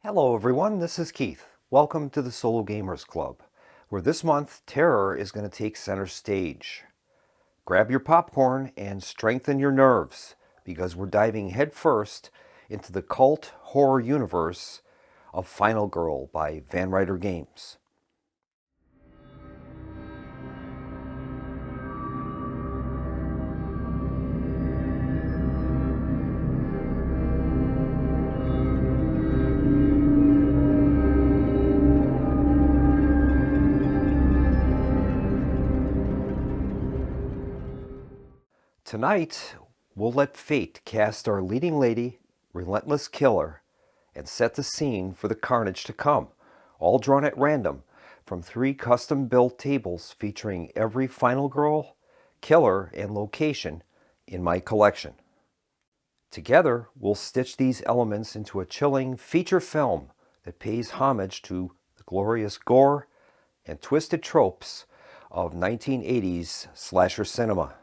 Hello everyone, this is Keith. Welcome to the Solo Gamers Club, where this month terror is going to take center stage. Grab your popcorn and strengthen your nerves, because we're diving headfirst into the cult horror universe of Final Girl by Ryder Games. Tonight, we'll let fate cast our leading lady, relentless killer, and set the scene for the carnage to come, all drawn at random from 3 custom-built tables featuring every Final Girl, killer, and location in my collection. Together, we'll stitch these elements into a chilling feature film that pays homage to the glorious gore and twisted tropes of 1980s slasher cinema.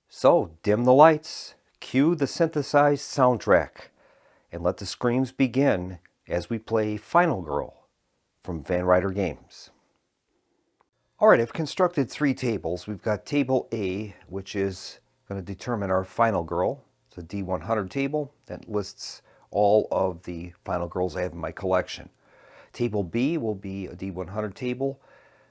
So, dim the lights, cue the synthesized soundtrack, and let the screams begin as we play Final Girl from Ryder Games. Alright, I've constructed 3 tables. We've got table A, which is going to determine our Final Girl. It's a D100 table that lists all of the Final Girls I have in my collection. Table B will be a D100 table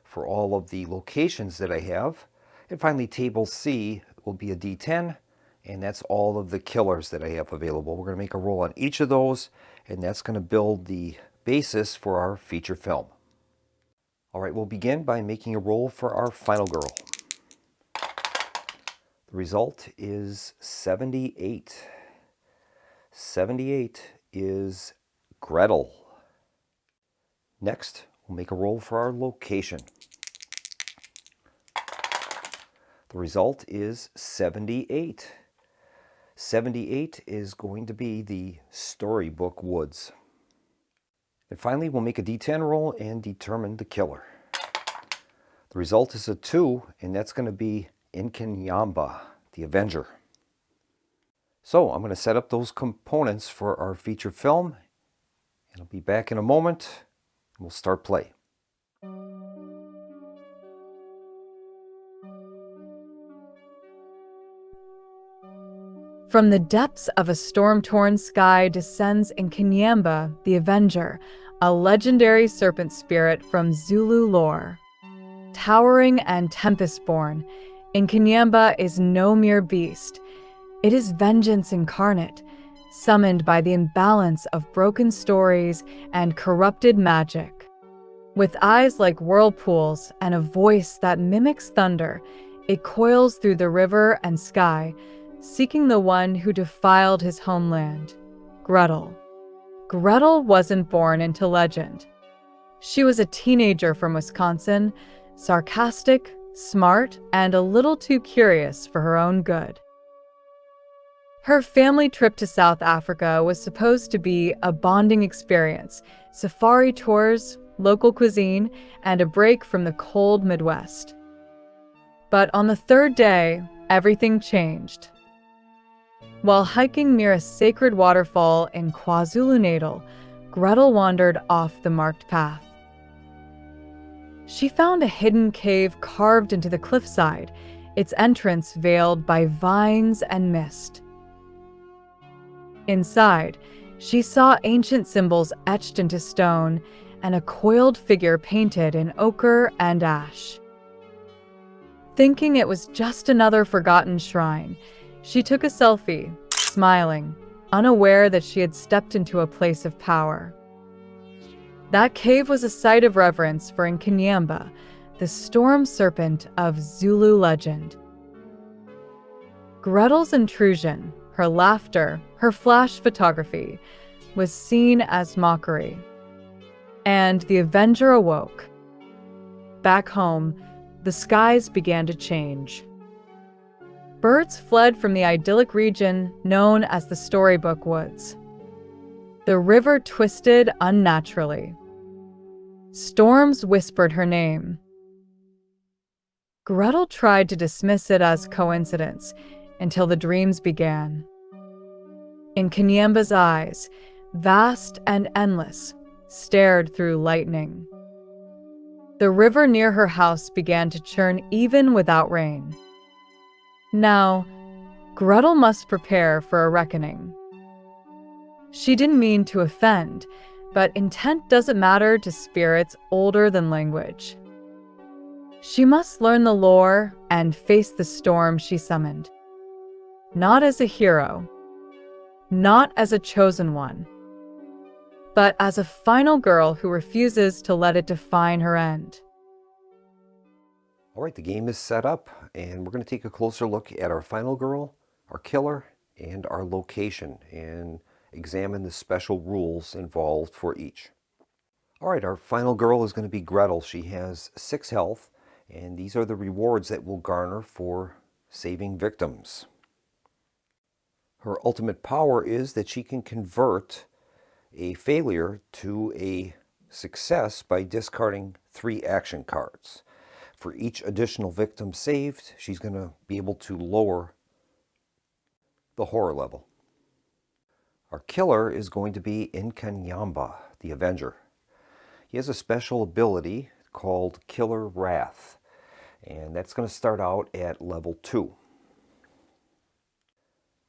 for all of the locations that I have. And finally, table C will be a D10, and that's all of the killers that I have available. We're going to make a roll on each of those, and that's going to build the basis for our feature film. All right, we'll begin by making a roll for our Final Girl. The result is 78. 78 is Gretel. Next, we'll make a roll for our location. The result is 78. 78 is going to be the Storybook Woods. And finally, we'll make a D10 roll and determine the killer. The result is a 2, and that's going to be Inkenyamba, the Avenger. So I'm going to set up those components for our feature film, and I'll be back in a moment, and we'll start play. From the depths of a storm-torn sky descends Inkenyamba, the Avenger, a legendary serpent spirit from Zulu lore. Towering and tempest-born, Inkenyamba is no mere beast. It is vengeance incarnate, summoned by the imbalance of broken stories and corrupted magic. With eyes like whirlpools and a voice that mimics thunder, it coils through the river and sky, seeking the one who defiled his homeland, Gretel. Gretel wasn't born into legend. She was a teenager from Wisconsin, sarcastic, smart, and a little too curious for her own good. Her family trip to South Africa was supposed to be a bonding experience, safari tours, local cuisine, and a break from the cold Midwest. But on the 3rd day, everything changed. While hiking near a sacred waterfall in KwaZulu-Natal, Gretel wandered off the marked path. She found a hidden cave carved into the cliffside, its entrance veiled by vines and mist. Inside, she saw ancient symbols etched into stone and a coiled figure painted in ochre and ash. Thinking it was just another forgotten shrine, she took a selfie, smiling, unaware that she had stepped into a place of power. That cave was a site of reverence for Inkenyamba, the storm serpent of Zulu legend. Gretel's intrusion, her laughter, her flash photography, was seen as mockery. And the Avenger awoke. Back home, the skies began to change. Birds fled from the idyllic region known as the Storybook Woods. The river twisted unnaturally. Storms whispered her name. Gretel tried to dismiss it as coincidence until the dreams began. In Kenyamba's eyes, vast and endless, stared through lightning. The river near her house began to churn even without rain. Now, Gretel must prepare for a reckoning. She didn't mean to offend, but intent doesn't matter to spirits older than language. She must learn the lore and face the storm she summoned. Not as a hero, not as a chosen one, but as a final girl who refuses to let it define her end. All right, the game is set up, and we're going to take a closer look at our final girl, our killer, and our location, and examine the special rules involved for each. All right, our final girl is going to be Gretel. She has 6 health, and these are the rewards that we'll garner for saving victims. Her ultimate power is that she can convert a failure to a success by discarding 3 action cards. For each additional victim saved, she's going to be able to lower the horror level. Our killer is going to be Nkanyamba, the Avenger. He has a special ability called Killer Wrath, and that's going to start out at level 2.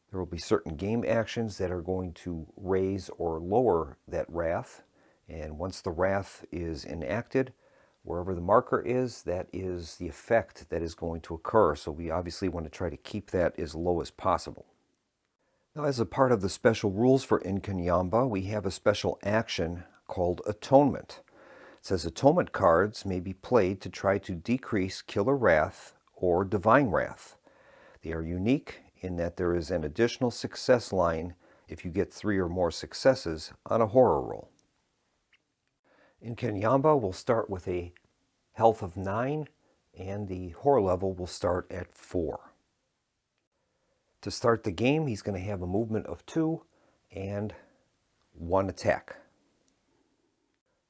There will be certain game actions that are going to raise or lower that wrath, and once the wrath is enacted, wherever the marker is, that is the effect that is going to occur. So we obviously want to try to keep that as low as possible. Now, as a part of the special rules for Nkanyamba, we have a special action called Atonement. It says Atonement cards may be played to try to decrease Killer Wrath or Divine Wrath. They are unique in that there is an additional success line if you get 3 or more successes on a horror roll. Nkanyamba will start with a health of 9, and the horror level will start at 4. To start the game, he's going to have a movement of 2 and 1 attack.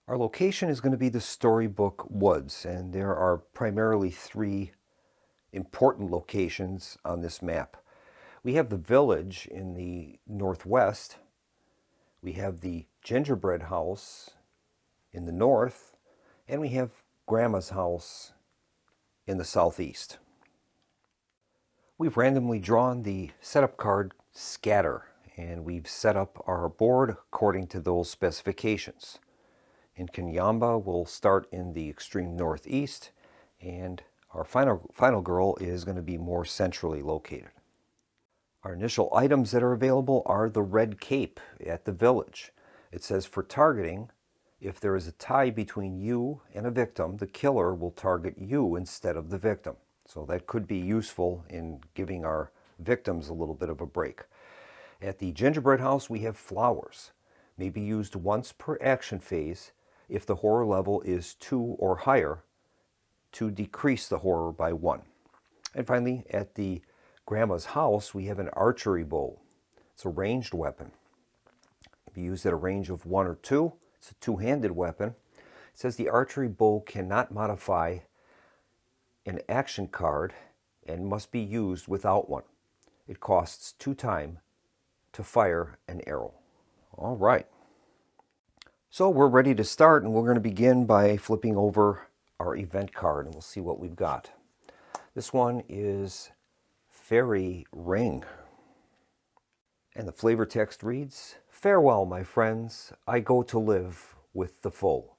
Our location is going to be the Storybook Woods, and there are primarily 3 important locations on this map. We have the village in the northwest, we have the gingerbread house in the north, and we have Grandma's house in the southeast. We've randomly drawn the setup card Scatter, and we've set up our board according to those specifications. Nkanyamba will start in the extreme northeast, and our final girl is going to be more centrally located. Our initial items that are available are the red cape at the village. It says for targeting, if there is a tie between you and a victim, the killer will target you instead of the victim. So that could be useful in giving our victims a little bit of a break. At the gingerbread house, we have flowers. May be used once per action phase if the horror level is 2 or higher to decrease the horror by 1. And finally, at the Grandma's house, we have an archery bow. It's a ranged weapon. It can be used at a range of 1 or 2. It's a 2-handed weapon. It says the archery bow cannot modify an action card and must be used without one. It costs 2 time to fire an arrow. All right. So we're ready to start, and we're going to begin by flipping over our event card, and we'll see what we've got. This one is Fairy Ring. And the flavor text reads, "Farewell, my friends, I go to live with the foe.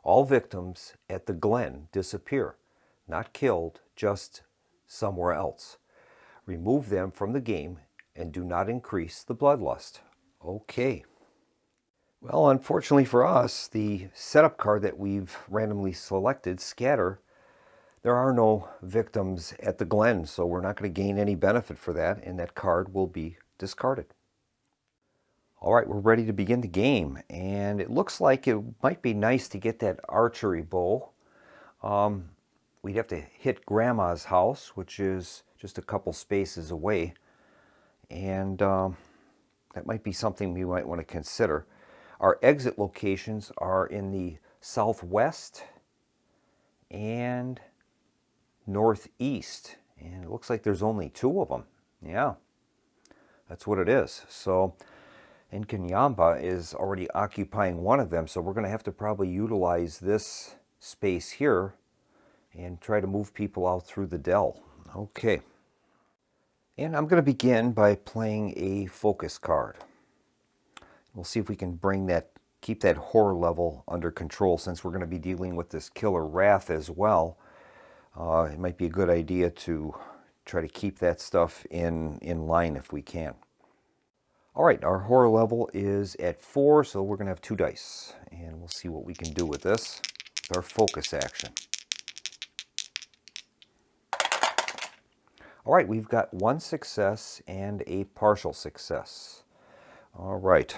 All victims at the Glen disappear, not killed, just somewhere else. Remove them from the game and do not increase the bloodlust." Okay. Well, unfortunately for us, the setup card that we've randomly selected, Scatter, there are no victims at the Glen, so we're not going to gain any benefit for that, and that card will be discarded. All right, we're ready to begin the game, and it looks like it might be nice to get that archery bow. We'd have to hit Grandma's house, which is just a couple spaces away, and that might be something we might want to consider. Our exit locations are in the southwest and northeast, and it looks like there's only 2 of them. Yeah, that's what it is. So And Kanyamba is already occupying one of them, so we're going to have to probably utilize this space here and try to move people out through the dell. Okay. And I'm going to begin by playing a focus card. We'll see if we can keep that horror level under control, since we're going to be dealing with this killer wrath as well. It might be a good idea to try to keep that stuff in line if we can. All right, our horror level is at 4, so we're going to have 2 dice. And we'll see what we can do with this. It's our focus action. All right, we've got 1 success and a partial success. All right.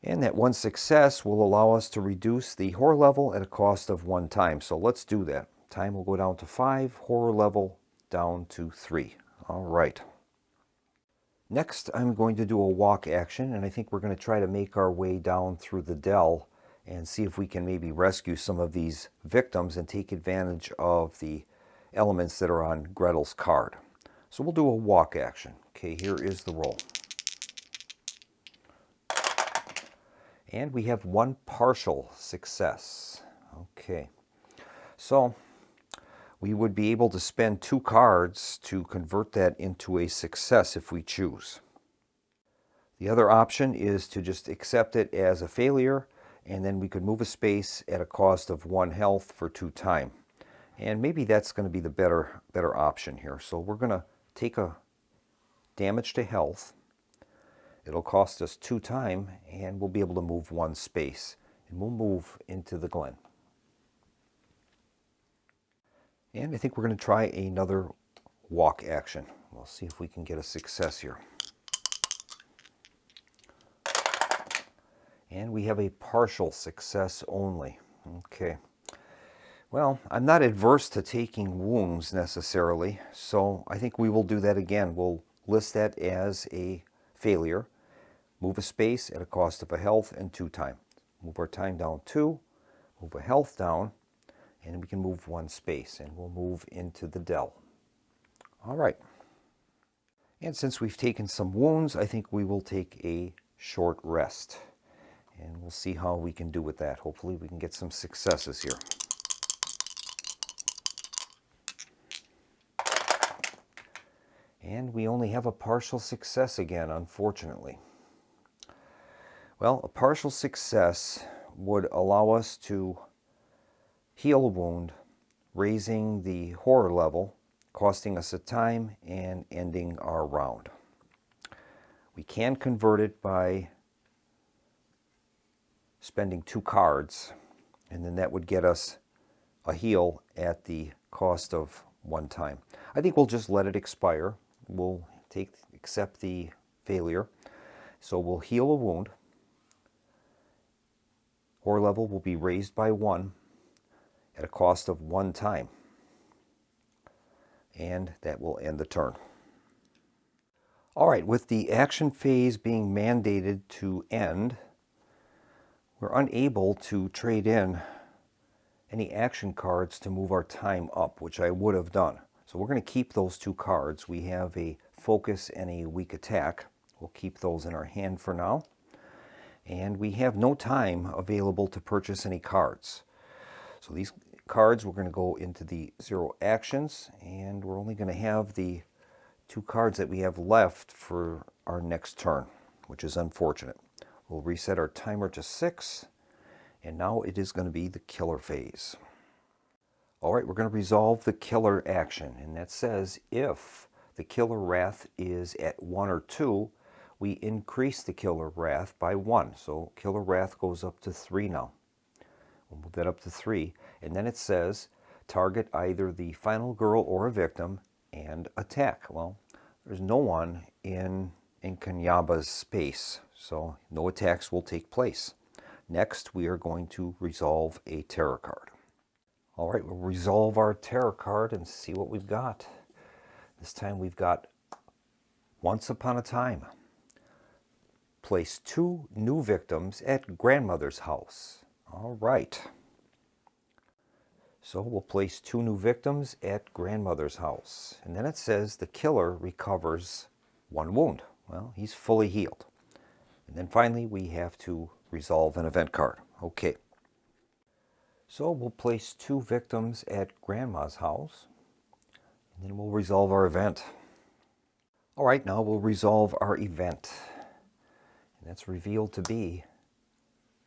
And that 1 success will allow us to reduce the horror level at a cost of 1 time. So let's do that. Time will go down to 5, horror level down to 3. All right. Next, I'm going to do a walk action, and I think we're going to try to make our way down through the dell and see if we can maybe rescue some of these victims and take advantage of the elements that are on Gretel's card. So we'll do a walk action. Okay, here is the roll. And we have 1 partial success. Okay, so we would be able to spend 2 cards to convert that into a success if we choose. The other option is to just accept it as a failure, and then we could move a space at a cost of 1 health for 2 time. And maybe that's going to be the better option here. So we're going to take a damage to health. It'll cost us 2 time, and we'll be able to move 1 space. And we'll move into the Glen. And I think we're going to try another walk action. We'll see if we can get a success here. And we have a partial success only. Okay. Well, I'm not adverse to taking wounds necessarily, so I think we will do that again. We'll list that as a failure. Move a space at a cost of a health and 2 time. Move our time down 2, move a health down, and we can move 1 space, and we'll move into the dell. All right. And since we've taken some wounds, I think we will take a short rest. And we'll see how we can do with that. Hopefully we can get some successes here. And we only have a partial success again, unfortunately. Well, a partial success would allow us to heal a wound, raising the horror level, costing us a time, and ending our round. We can convert it by spending 2 cards, and then that would get us a heal at the cost of 1 time. I think we'll just let it expire. We'll accept the failure. So we'll heal a wound. Horror level will be raised by 1 at a cost of 1 time. And that will end the turn. All right, with the action phase being mandated to end, we're unable to trade in any action cards to move our time up, which I would have done. So we're going to keep those 2 cards. We have a focus and a weak attack. We'll keep those in our hand for now. And we have no time available to purchase any cards. So these cards, we're going to go into the 0 actions, and we're only going to have the 2 cards that we have left for our next turn, which is unfortunate. We'll reset our timer to 6, and now it is going to be the killer phase. All right, we're going to resolve the killer action, and that says if the killer wrath is at 1 or 2, we increase the killer wrath by 1. So killer wrath goes up to 3 now. We'll move that up to 3, and then it says target either the final girl or a victim and attack. Well, there's no one in Kanyaba's space, so no attacks will take place. Next, we are going to resolve a terror card. All right, we'll resolve our terror card and see what we've got. This time we've got Once Upon a Time. Place 2 new victims at grandmother's house. All right. So we'll place 2 new victims at grandmother's house. And then it says the killer recovers 1 wound. Well, he's fully healed. And then finally, we have to resolve an event card. Okay. So we'll place 2 victims at Grandma's house, and then we'll resolve our event. All right, now we'll resolve our event. And that's revealed to be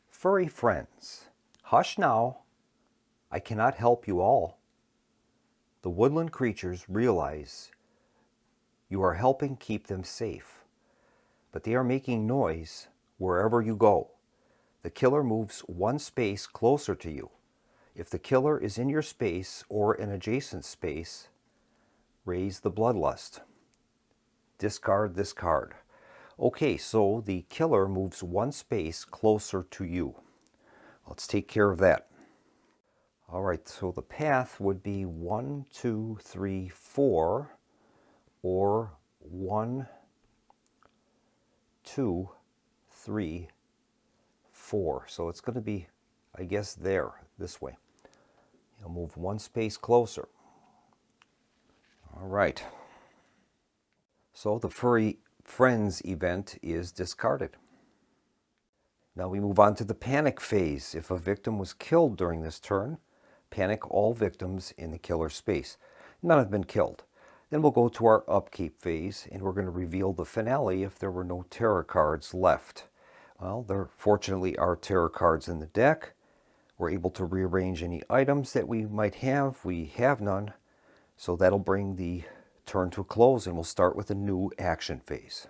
furry friends. Hush now, I cannot help you all. The woodland creatures realize you are helping keep them safe, but they are making noise wherever you go. The killer moves 1 space closer to you. If the killer is in your space or an adjacent space, raise the bloodlust. Discard this card. Okay, so the killer moves 1 space closer to you. Let's take care of that. All right, so the path would be 1, 2, 3, 4, or 1, 2, 3, 4. So it's going to be, I guess, there, this way. You'll move 1 space closer. All right. So the furry friends event is discarded. Now we move on to the panic phase. If a victim was killed during this turn, panic all victims in the killer space. None have been killed. Then we'll go to our upkeep phase, and we're going to reveal the finale if there were no terror cards left. Well, there fortunately are terror cards in the deck. We're able to rearrange any items that we might have. We have none, so that'll bring the turn to a close, and we'll start with a new action phase.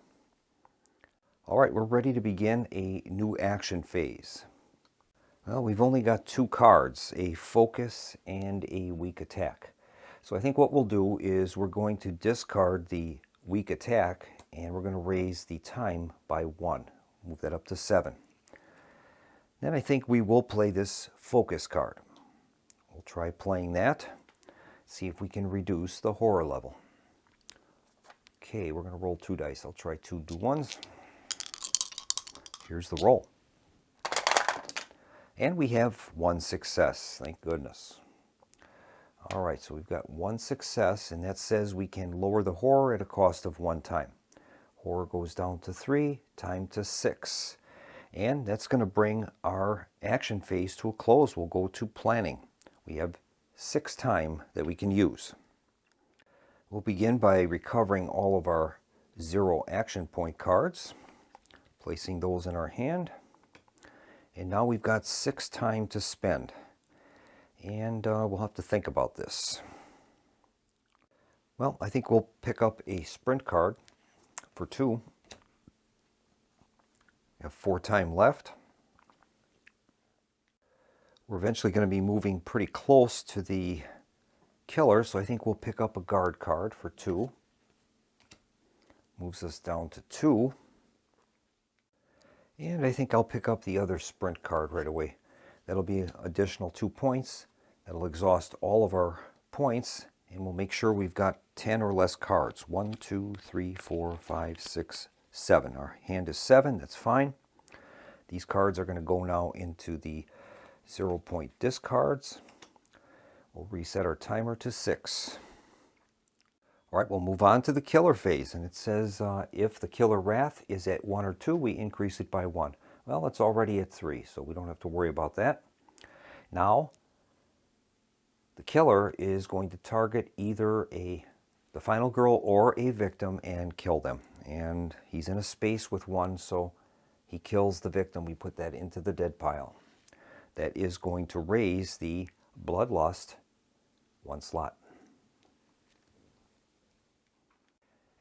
All right, we're ready to begin a new action phase. Well, we've only got 2 cards, a focus and a weak attack. So I think what we'll do is we're going to discard the weak attack, and we're going to raise the time by 1. Move that up to 7. Then I think we will play this focus card. We'll try playing that, see if we can reduce the horror level. Okay, we're going to roll 2 dice. I'll try 2 1s. Here's the roll. And we have 1 success, thank goodness. All right, so we've got 1 success, and that says we can lower the horror at a cost of 1 time. Horror goes down to 3, time to 6. And that's going to bring our action phase to a close. We'll go to planning. We have 6 time that we can use. We'll begin by recovering all of our 0 action point cards, placing those in our hand. And now we've got 6 time to spend. And we'll have to think about this. Well, I think we'll pick up a sprint card for 2. We have 4 time left. We're eventually going to be moving pretty close to the killer, so I think we'll pick up a guard card for 2. Moves us down to 2. And I think I'll pick up the other sprint card right away. That'll be additional 2 points. That'll exhaust all of our points, and we'll make sure we've got 10 or less cards. 1, 2, 3, 4, 5, 6, 7. Our hand is 7, that's fine. These cards are going to go now into the 0-point discards. We'll reset our timer to 6. All right, we'll move on to the killer phase, and it says if the killer wrath is at 1 or 2, we increase it by 1. Well, it's already at 3, so we don't have to worry about that. Now, the killer is going to target either the final girl or a victim and kill them. And he's in a space with 1, so he kills the victim. We put that into the dead pile. That is going to raise the bloodlust 1 slot.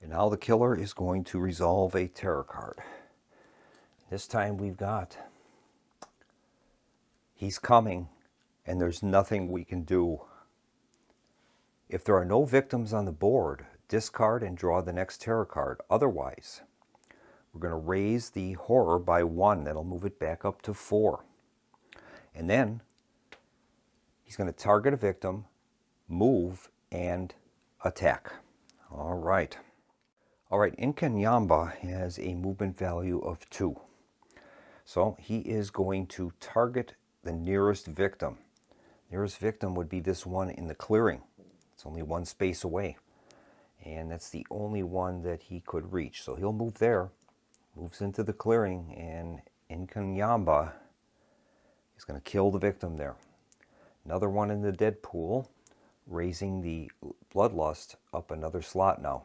And now the killer is going to resolve a terror card. This time we've got, he's coming, and there's nothing we can do. If there are no victims on the board, discard and draw the next terror card. Otherwise, we're going to raise the horror by 1. That'll move it back up to 4. And then he's going to target a victim, move, and attack. All right. All right, Nkanyamba has a movement value of 2. So he is going to target the nearest victim. Nearest victim would be this one in the clearing. It's only 1 space away. And that's the only one that he could reach. So he'll move there. moves into the clearing, and Nkanyamba is going to kill the victim there. Another one in the dead pool, raising the bloodlust up another slot now.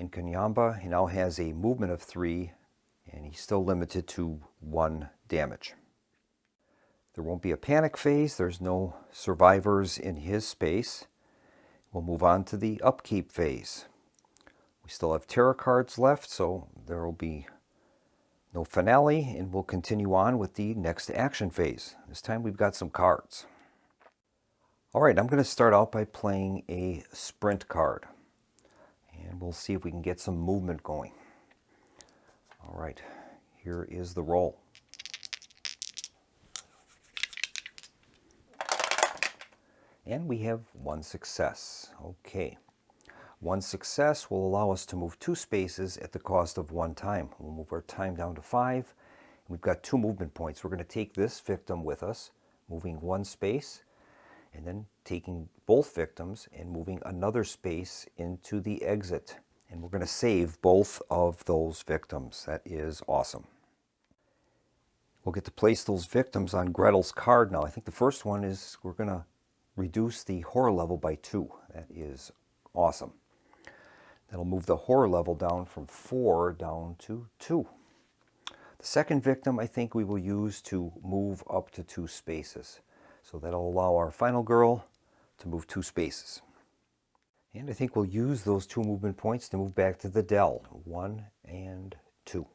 Nkanyamba now has a movement of 3, and he's still limited to 1 damage. There won't be a panic phase. There's no survivors in his space. We'll move on to the upkeep phase. We still have tarot cards left, so there will be no finale, and we'll continue on with the next action phase. This time we've got some cards. All right, I'm going to start out by playing a sprint card, and we'll see if we can get some movement going. All right, here is the roll. And we have 1 success. Okay. 1 success will allow us to move 2 spaces at the cost of 1 time. We'll move our time down to 5. We've got 2 movement points. We're going to take this victim with us, moving 1 space, and then taking both victims and moving another space into the exit. And we're going to save both of those victims. That is awesome. We'll get to place those victims on Gretel's card now. I think the first one is we're going to reduce the horror level by 2. That is awesome. That'll move the horror level down from 4 down to 2. The second victim I think we will use to move up to 2 spaces. So that'll allow our final girl to move 2 spaces. And I think we'll use those 2 movement points to move back to the dell, 1 and 2.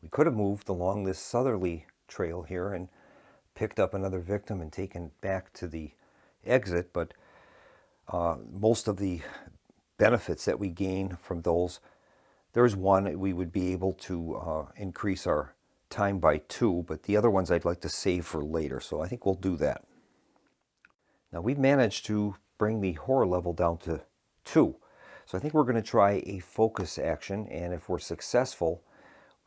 We could have moved along this southerly trail here and picked up another victim and taken back to the exit, but most of the benefits that we gain from those, there's one we would be able to increase our time by 2, but the other ones I'd like to save for later, so I think we'll do that. Now we've managed to bring the horror level down to 2, so I think we're going to try a focus action, and if we're successful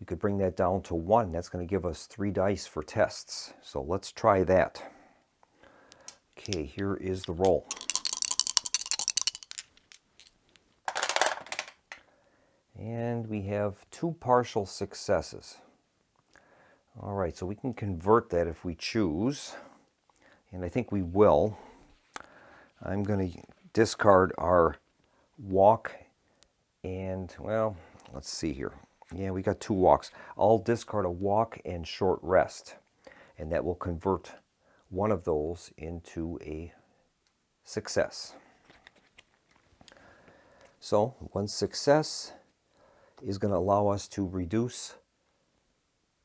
we could bring that down to 1. That's going to give us 3 dice for tests. So let's try that. Okay, here is the roll. And we have 2 partial successes. All right, so we can convert that if we choose. And I think we will. I'm going to discard our walk and, well, let's see here. Yeah, we got 2 walks. I'll discard a walk and short rest, and that will convert one of those into a success. So 1 success is going to allow us to reduce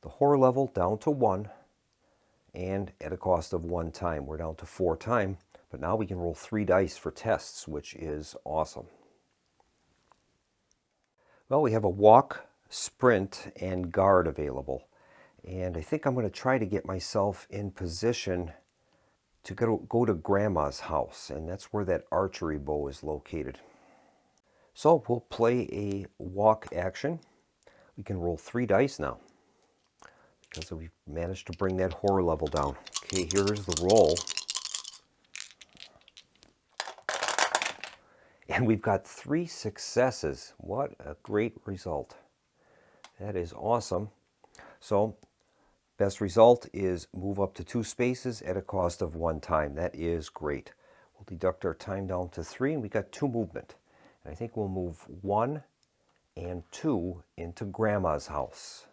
the horror level down to 1, and at a cost of 1 time. We're down to 4 time, but now we can roll 3 dice for tests, which is awesome. Well, we have a walk, sprint, and guard available, and I think I'm going to try to get myself in position to go to Grandma's house, and that's where that archery bow is located. So we'll play a walk action. We can roll 3 dice now because we've managed to bring that horror level down. Okay, here's the roll. And we've got 3 successes. What a great result. That is awesome. So, best result is move up to 2 spaces at a cost of 1 time. That is great. We'll deduct our time down to 3, and we got 2 movement. And I think we'll move 1 and 2 into Grandma's house.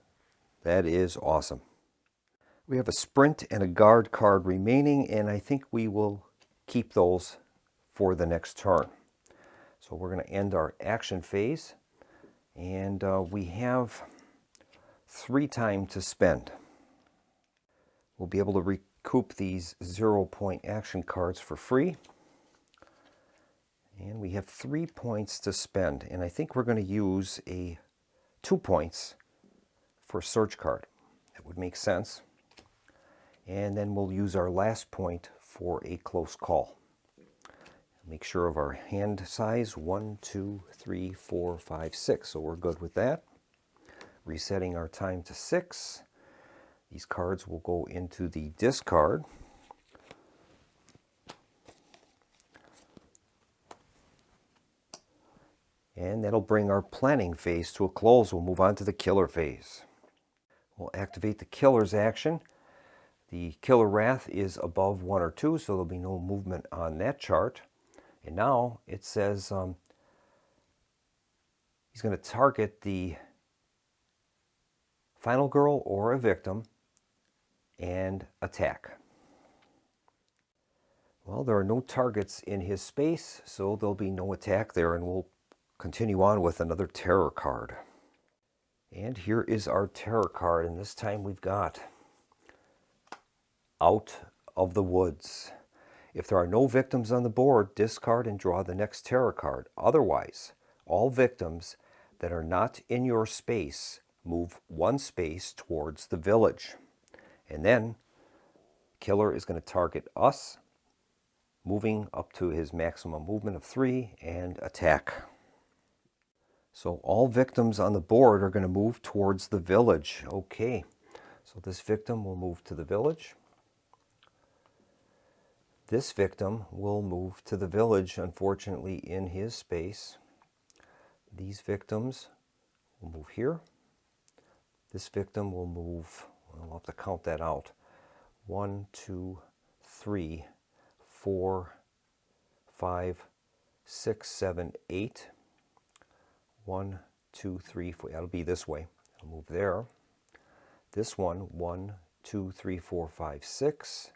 That is awesome. We have a sprint and a guard card remaining, and I think we will keep those for the next turn. So we're going to end our action phase, and we have 3 time to spend. We'll be able to recoup these 0-point action cards for free. And we have 3 points to spend, and I think we're going to use 2 points for a search card. That would make sense. And then we'll use our last point for a close call. Make sure of our hand size, 1, 2, 3, 4, 5, 6. So we're good with that. Resetting our time to 6. These cards will go into the discard. And that'll bring our planning phase to a close. We'll move on to the killer phase. We'll activate the killer's action. The killer wrath is above 1 or 2, so there'll be no movement on that chart. And now it says he's going to target the final girl or a victim and attack. Well, there are no targets in his space, so there'll be no attack there, and we'll continue on with another terror card. And here is our terror card, and this time we've got Out of the Woods. If there are no victims on the board, discard and draw the next terror card. Otherwise, all victims that are not in your space move 1 space towards the village. And then, killer is going to target us, moving up to his maximum movement of 3, and attack. So all victims on the board are going to move towards the village. Okay, so this victim will move to the village. This victim will move to the village, unfortunately, in his space. These victims will move here. This victim will move, well, we'll have to count that out. 1, 2, 3, 4, 5, 6, 7, 8. 1, 2, 3, 4. That'll be this way. I'll move there. This one, 1, 2, 3, 4, 5, 6.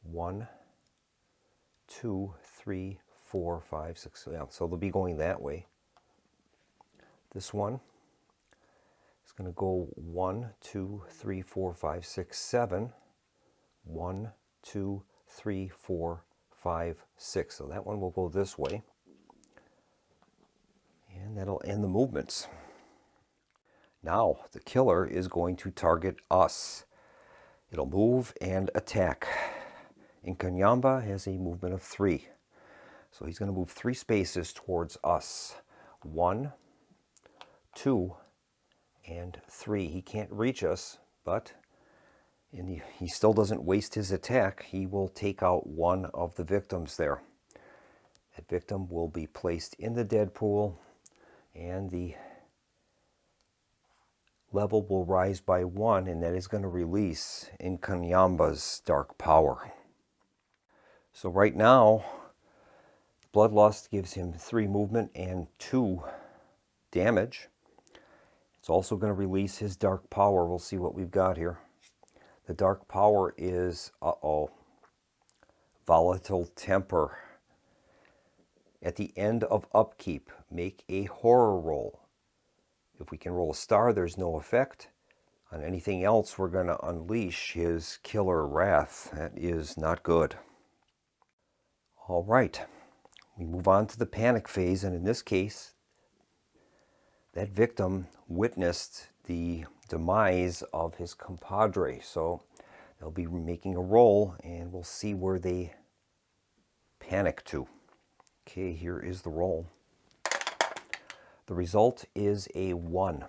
1, 2, 3, 4, 5, 6. Yeah, so they'll be going that way. This one is going to go 1, 2, 3, 4, 5, 6, 7. 1, 2, 3, 4, 5, 6. So that one will go this way. And that'll end the movements. Now, the killer is going to target us. It'll move and attack. Nkanyamba has a movement of 3. So he's going to move 3 spaces towards us. 1, 2, and 3. He can't reach us, but he still doesn't waste his attack. He will take out one of the victims there. That victim will be placed in the dead pool, and the level will rise by 1, and that is going to release Nkanyamba's dark power. So right now, Bloodlust gives him 3 movement and 2 damage. It's also going to release his dark power. We'll see what we've got here. The dark power is, volatile temper. At the end of upkeep, make a horror roll. If we can roll a star, there's no effect. On anything else, we're going to unleash his killer wrath. That is not good. All right, we move on to the panic phase, and in this case, that victim witnessed the demise of his compadre. So they'll be making a roll, and we'll see where they panic to. Okay, here is the roll. The result is a 1.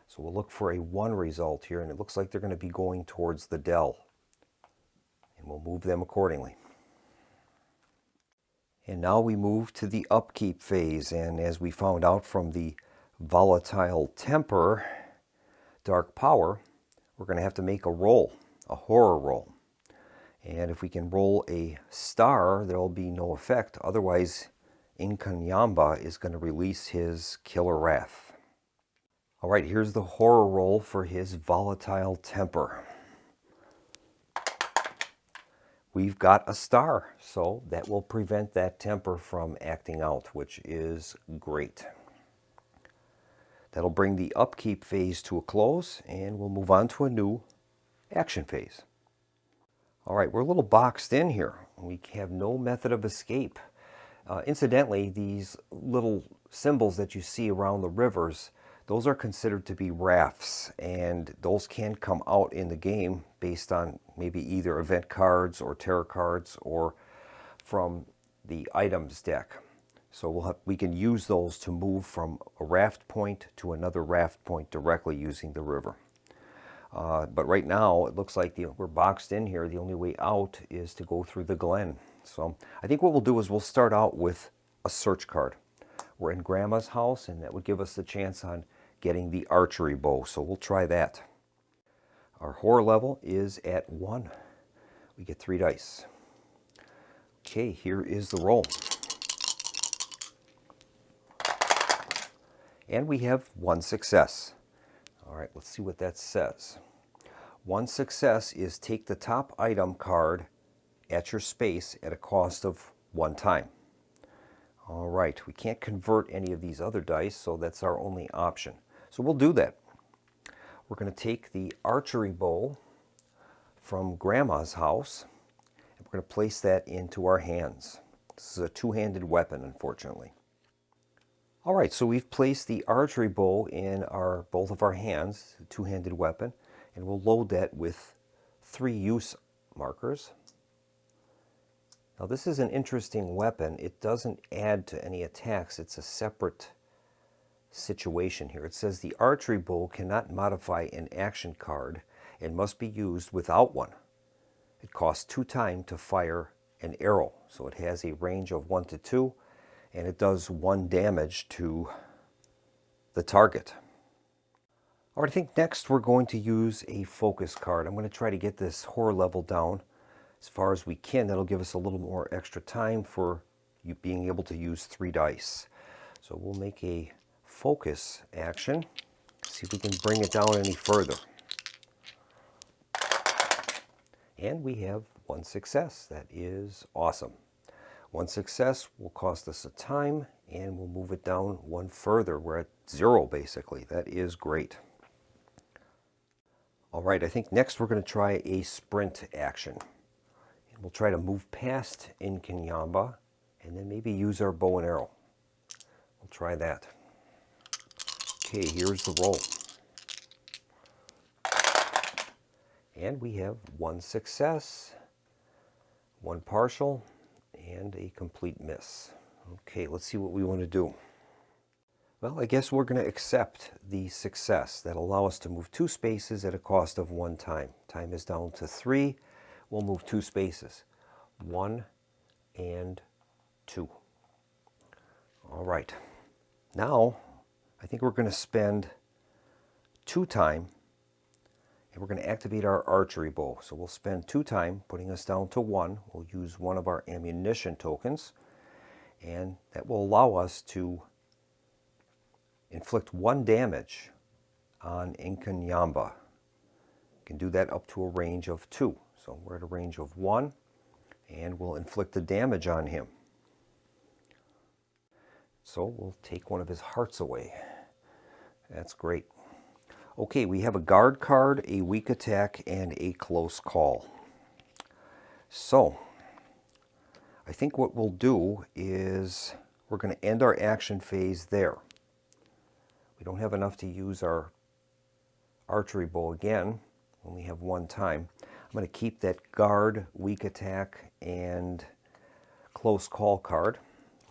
So we'll look for a 1 result here, and it looks like they're going to be going towards the dell. And we'll move them accordingly. And now we move to the upkeep phase, and as we found out from the volatile temper, dark power, we're going to have to make a roll, a horror roll. And if we can roll a star, there will be no effect. Otherwise, Nkanyamba is going to release his killer wrath. All right, here's the horror roll for his volatile temper. We've got a star, so that will prevent that temper from acting out, which is great. That'll bring the upkeep phase to a close, and we'll move on to a new action phase. All right, we're a little boxed in here. We have no method of escape. Incidentally, these little symbols that you see around the rivers, those are considered to be rafts, and those can come out in the game based on maybe either event cards or terror cards or from the items deck. So we can use those to move from a raft point to another raft point directly using the river. But right now, it looks like we're boxed in here. The only way out is to go through the glen. So I think what we'll do is we'll start out with a search card. We're in Grandma's house, and that would give us the chance on getting the archery bow, so we'll try that. Our horror level is at 1. We get 3 dice. Okay, here is the roll. And we have 1 success. All right, let's see what that says. 1 success is take the top item card at your space at a cost of 1 time. All right, we can't convert any of these other dice, so that's our only option. So we'll do that. We're going to take the archery bow from Grandma's house, and we're going to place that into our hands. This is a two-handed weapon, unfortunately. All right, so we've placed the archery bow in both of our hands, a two-handed weapon, and we'll load that with 3 use markers. Now this is an interesting weapon. It doesn't add to any attacks. It's a separate situation here. It says the archery bow cannot modify an action card and must be used without one. It costs 2 time to fire an arrow. So it has a range of 1 to 2, and it does 1 damage to the target. All right, I think next we're going to use a focus card. I'm going to try to get this horror level down as far as we can. That'll give us a little more extra time for you being able to use 3 dice. So we'll make a focus action. See if we can bring it down any further. And we have 1 success. That is awesome. 1 success will cost us a time, and we'll move it down 1 further. We're at 0 basically. That is great. All right, I think next we're going to try a sprint action. And we'll try to move past Inkinyamba and then maybe use our bow and arrow. We'll try that. Okay, here's the roll. And we have 1 success, 1 partial, and a complete miss. Okay, let's see what we want to do. Well, I guess we're going to accept the success. That'll allow us to move 2 spaces at a cost of 1 time. Time is down to 3. We'll move 2 spaces. 1 and 2. All right. Now, I think we're going to spend 2 time, and we're going to activate our archery bow. So we'll spend 2 time, putting us down to 1. We'll use one of our ammunition tokens, and that will allow us to inflict 1 damage on Inkinyamba. You can do that up to a range of 2. So we're at a range of 1, and we'll inflict the damage on him. So we'll take one of his hearts away. That's great. Okay, we have a guard card, a weak attack, and a close call. So I think what we'll do is we're going to end our action phase there. We don't have enough to use our archery bow again. Only have 1 time. I'm going to keep that guard, weak attack, and close call card.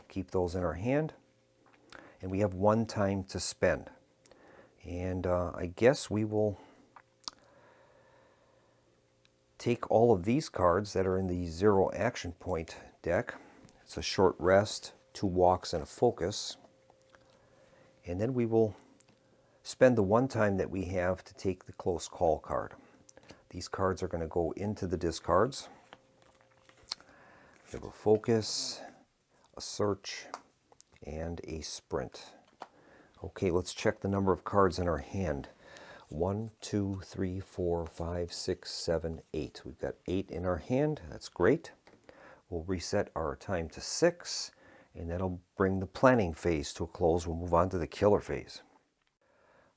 Keep those in our hand. And we have 1 time to spend. And I guess we will take all of these cards that are in the 0 action point deck. It's a short rest, 2 walks, and a focus. And then we will spend the 1 time that we have to take the close call card. These cards are going to go into the discards. We have a focus, a search, and a sprint. Okay, let's check the number of cards in our hand. 1, 2, 3, 4, 5, 6, 7, 8. We've got 8 in our hand. That's great. We'll reset our time to 6, and that'll bring the planning phase to a close. We'll move on to the killer phase.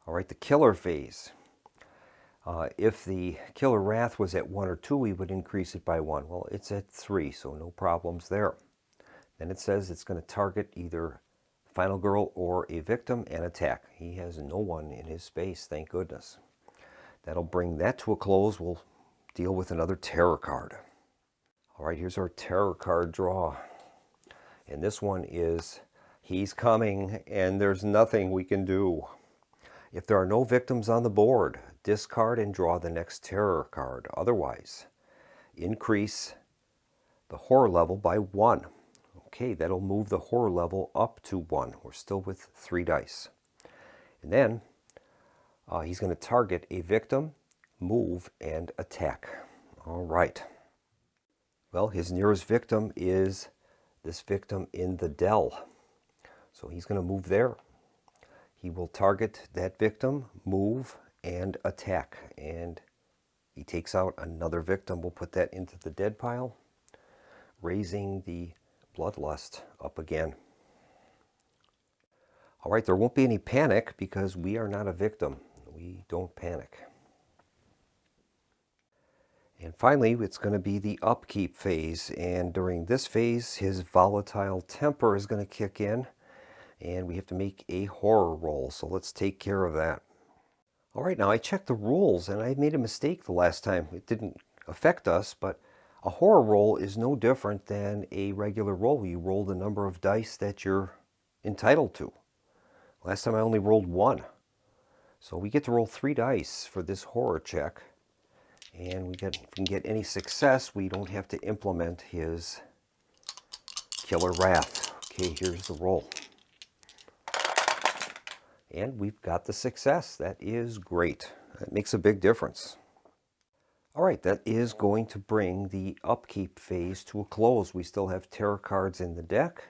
All right, the killer phase. If the killer wrath was at 1 or 2, we would increase it by 1. Well, it's at 3, so no problems there. Then it says it's going to target either final girl or a victim and attack. He has no one in his space, thank goodness. That'll bring that to a close. We'll deal with another terror card. All right, here's our terror card draw. And this one is, he's coming and there's nothing we can do. If there are no victims on the board, discard and draw the next terror card. Otherwise, increase the horror level by 1. Okay, that'll move the horror level up to 1. We're still with 3 dice. And then he's going to target a victim, move, and attack. All right. Well, his nearest victim is this victim in the dell. So he's going to move there. He will target that victim, move, and attack. And he takes out another victim. We'll put that into the dead pile, raising the bloodlust up again. All right, there won't be any panic because we are not a victim. We don't panic. And finally, it's going to be the upkeep phase. And during this phase, his volatile temper is going to kick in. And we have to make a horror roll. So let's take care of that. All right, now I checked the rules and I made a mistake the last time. It didn't affect us, but a horror roll is no different than a regular roll. You roll the number of dice that you're entitled to. Last time I only rolled 1. So we get to roll 3 dice for this horror check. And if we can get any success, we don't have to implement his killer wrath. Okay, here's the roll. And we've got the success. That is great. That makes a big difference. All right, that is going to bring the upkeep phase to a close. We still have terror cards in the deck,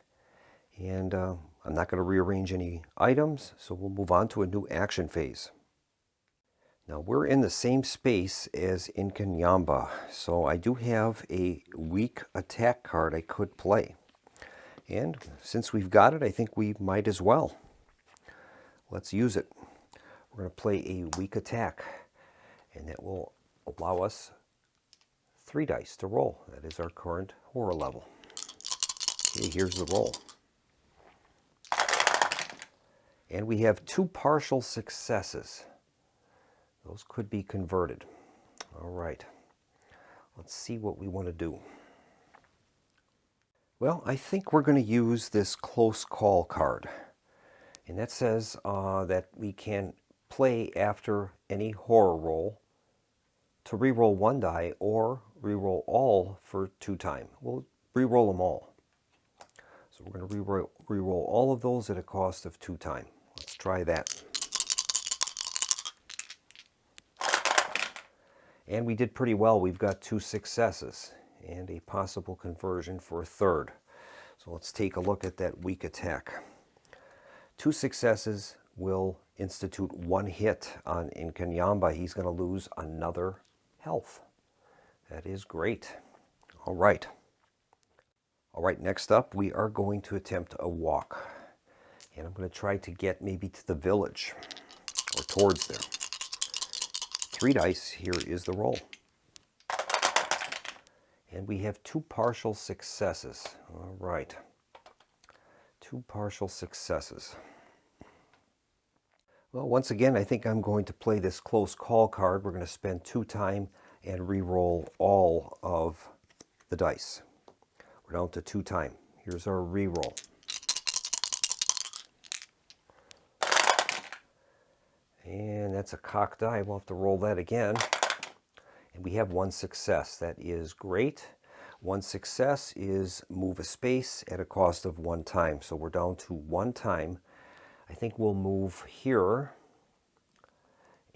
and I'm not going to rearrange any items, so we'll move on to a new action phase. Now we're in the same space as in Kanyamba, so I do have a weak attack card I could play. And since we've got it, I think we might as well. Let's use it. We're going to play a weak attack, and that will allow us 3 dice to roll. That is our current horror level. Okay, here's the roll. And we have 2 partial successes. Those could be converted. All right. Let's see what we want to do. Well, I think we're going to use this close call card. And that says that we can play after any horror roll to re-roll 1 die or re-roll all for 2 time. We'll re-roll them all. So we're going to re-roll all of those at a cost of 2 time. Let's try that. And we did pretty well. We've got 2 successes and a possible conversion for a 3rd. So let's take a look at that weak attack. 2 successes will institute 1 hit on Nkanyamba. He's going to lose another health. That is great. All right. All right, next up, we are going to attempt a walk. And I'm going to try to get maybe to the village or towards there. 3 dice, here is the roll. And we have 2 partial successes. All right. 2 partial successes. Well, once again, I think I'm going to play this close call card. We're going to spend 2 time and re-roll all of the dice. We're down to 2 time. Here's our re-roll. And that's a cocked die. We'll have to roll that again. And we have 1 success. That is great. 1 success is move a space at a cost of 1 time. So we're down to 1 time. I think we'll move here.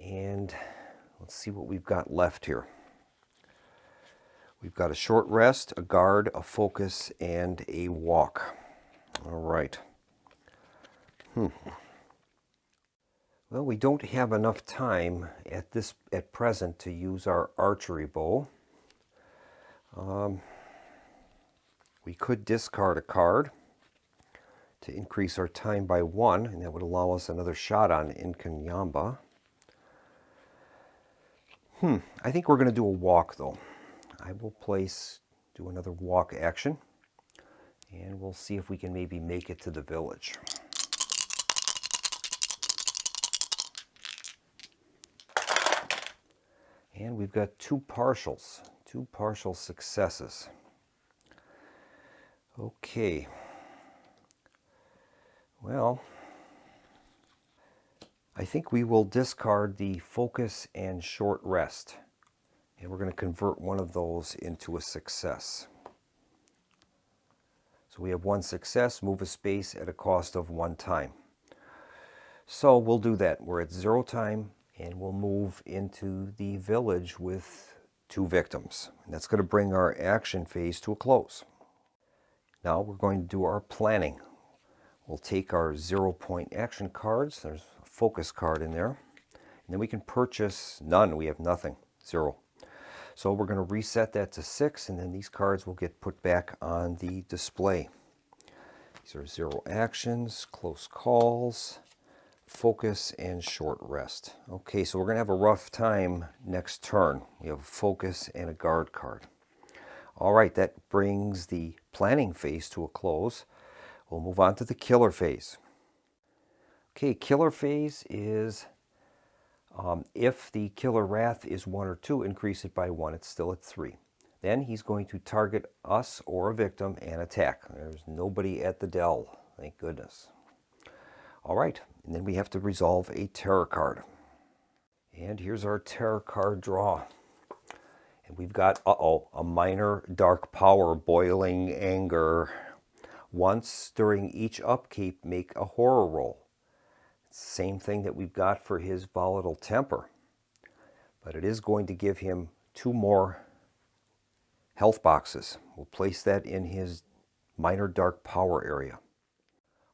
And let's see what we've got left here. We've got a short rest, a guard, a focus, and a walk. All right. Well, we don't have enough time at present to use our archery bow. We could discard a card to increase our time by 1, and that would allow us another shot on Nkanyamba. I think we're going to do a walk, though. I will do another walk action, and we'll see if we can maybe make it to the village. And we've got 2 partials, 2 partial successes. Okay. Well, I think we will discard the focus and short rest. And we're going to convert one of those into a success. So we have 1 success, move a space at a cost of 1 time. So we'll do that. We're at 0 time, and we'll move into the village with 2 victims. And that's going to bring our action phase to a close. Now we're going to do our planning. We'll take our 0-point action cards. There's a focus card in there. And then we can purchase none. We have nothing. 0. So we're going to reset that to 6, and then these cards will get put back on the display. These are 0 actions, close calls, focus, and short rest. Okay, so we're going to have a rough time next turn. We have a focus and a guard card. All right, that brings the planning phase to a close. We'll move on to the killer phase. Okay, killer phase is if the killer wrath is 1 or 2, increase it by 1. It's still at 3. Then he's going to target us or a victim and attack. There's nobody at the dell, thank goodness. All right, and then we have to resolve a terror card. And here's our terror card draw. And we've got, a minor dark power, boiling anger. Once during each upkeep, make a horror roll. Same thing that we've got for his volatile temper. But it is going to give him 2 more health boxes. We'll place that in his minor dark power area.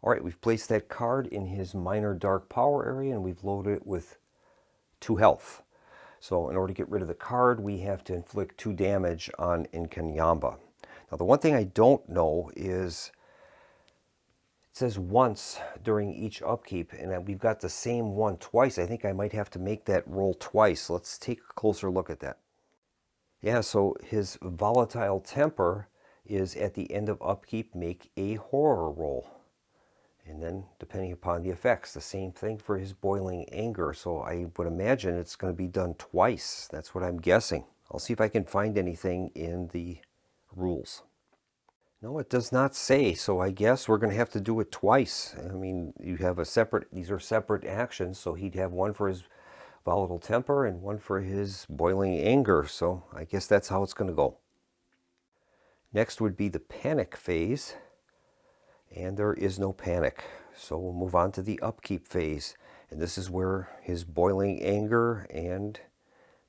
All right, we've placed that card in his minor dark power area, and we've loaded it with 2 health. So in order to get rid of the card, we have to inflict 2 damage on Nkanyamba. Now the one thing I don't know is, it says once during each upkeep, and we've got the same one twice. I think I might have to make that roll twice. Let's take a closer look at that. Yeah, so his volatile temper is at the end of upkeep, make a horror roll. And then, depending upon the effects, the same thing for his boiling anger. So I would imagine it's going to be done twice. That's what I'm guessing. I'll see if I can find anything in the rules. No, it does not say, so I guess we're going to have to do it twice. I mean, you have these are separate actions, so he'd have 1 for his volatile temper and 1 for his boiling anger, so I guess that's how it's going to go. Next would be the panic phase, and there is no panic, so we'll move on to the upkeep phase, and this is where his boiling anger and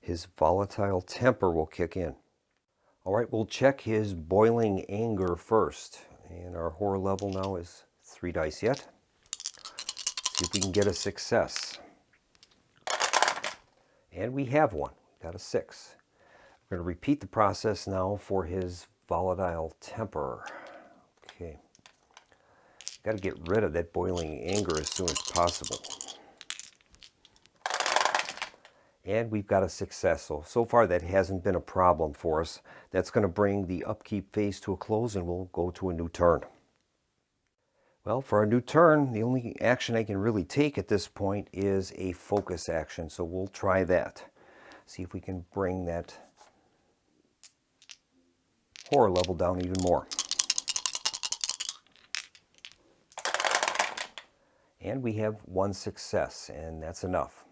his volatile temper will kick in. All right, we'll check his boiling anger first. And our horror level now is 3 dice yet. See if we can get a success. And we have 1. We got a 6. We're going to repeat the process now for his volatile temper. Okay. Got to get rid of that boiling anger as soon as possible. And we've got a success. So far that hasn't been a problem for us. That's going to bring the upkeep phase to a close, and we'll go to a new turn. Well, for our new turn, the only action I can really take at this point is a focus action. So we'll try that. See if we can bring that horror level down even more. And we have 1 success, and that's enough.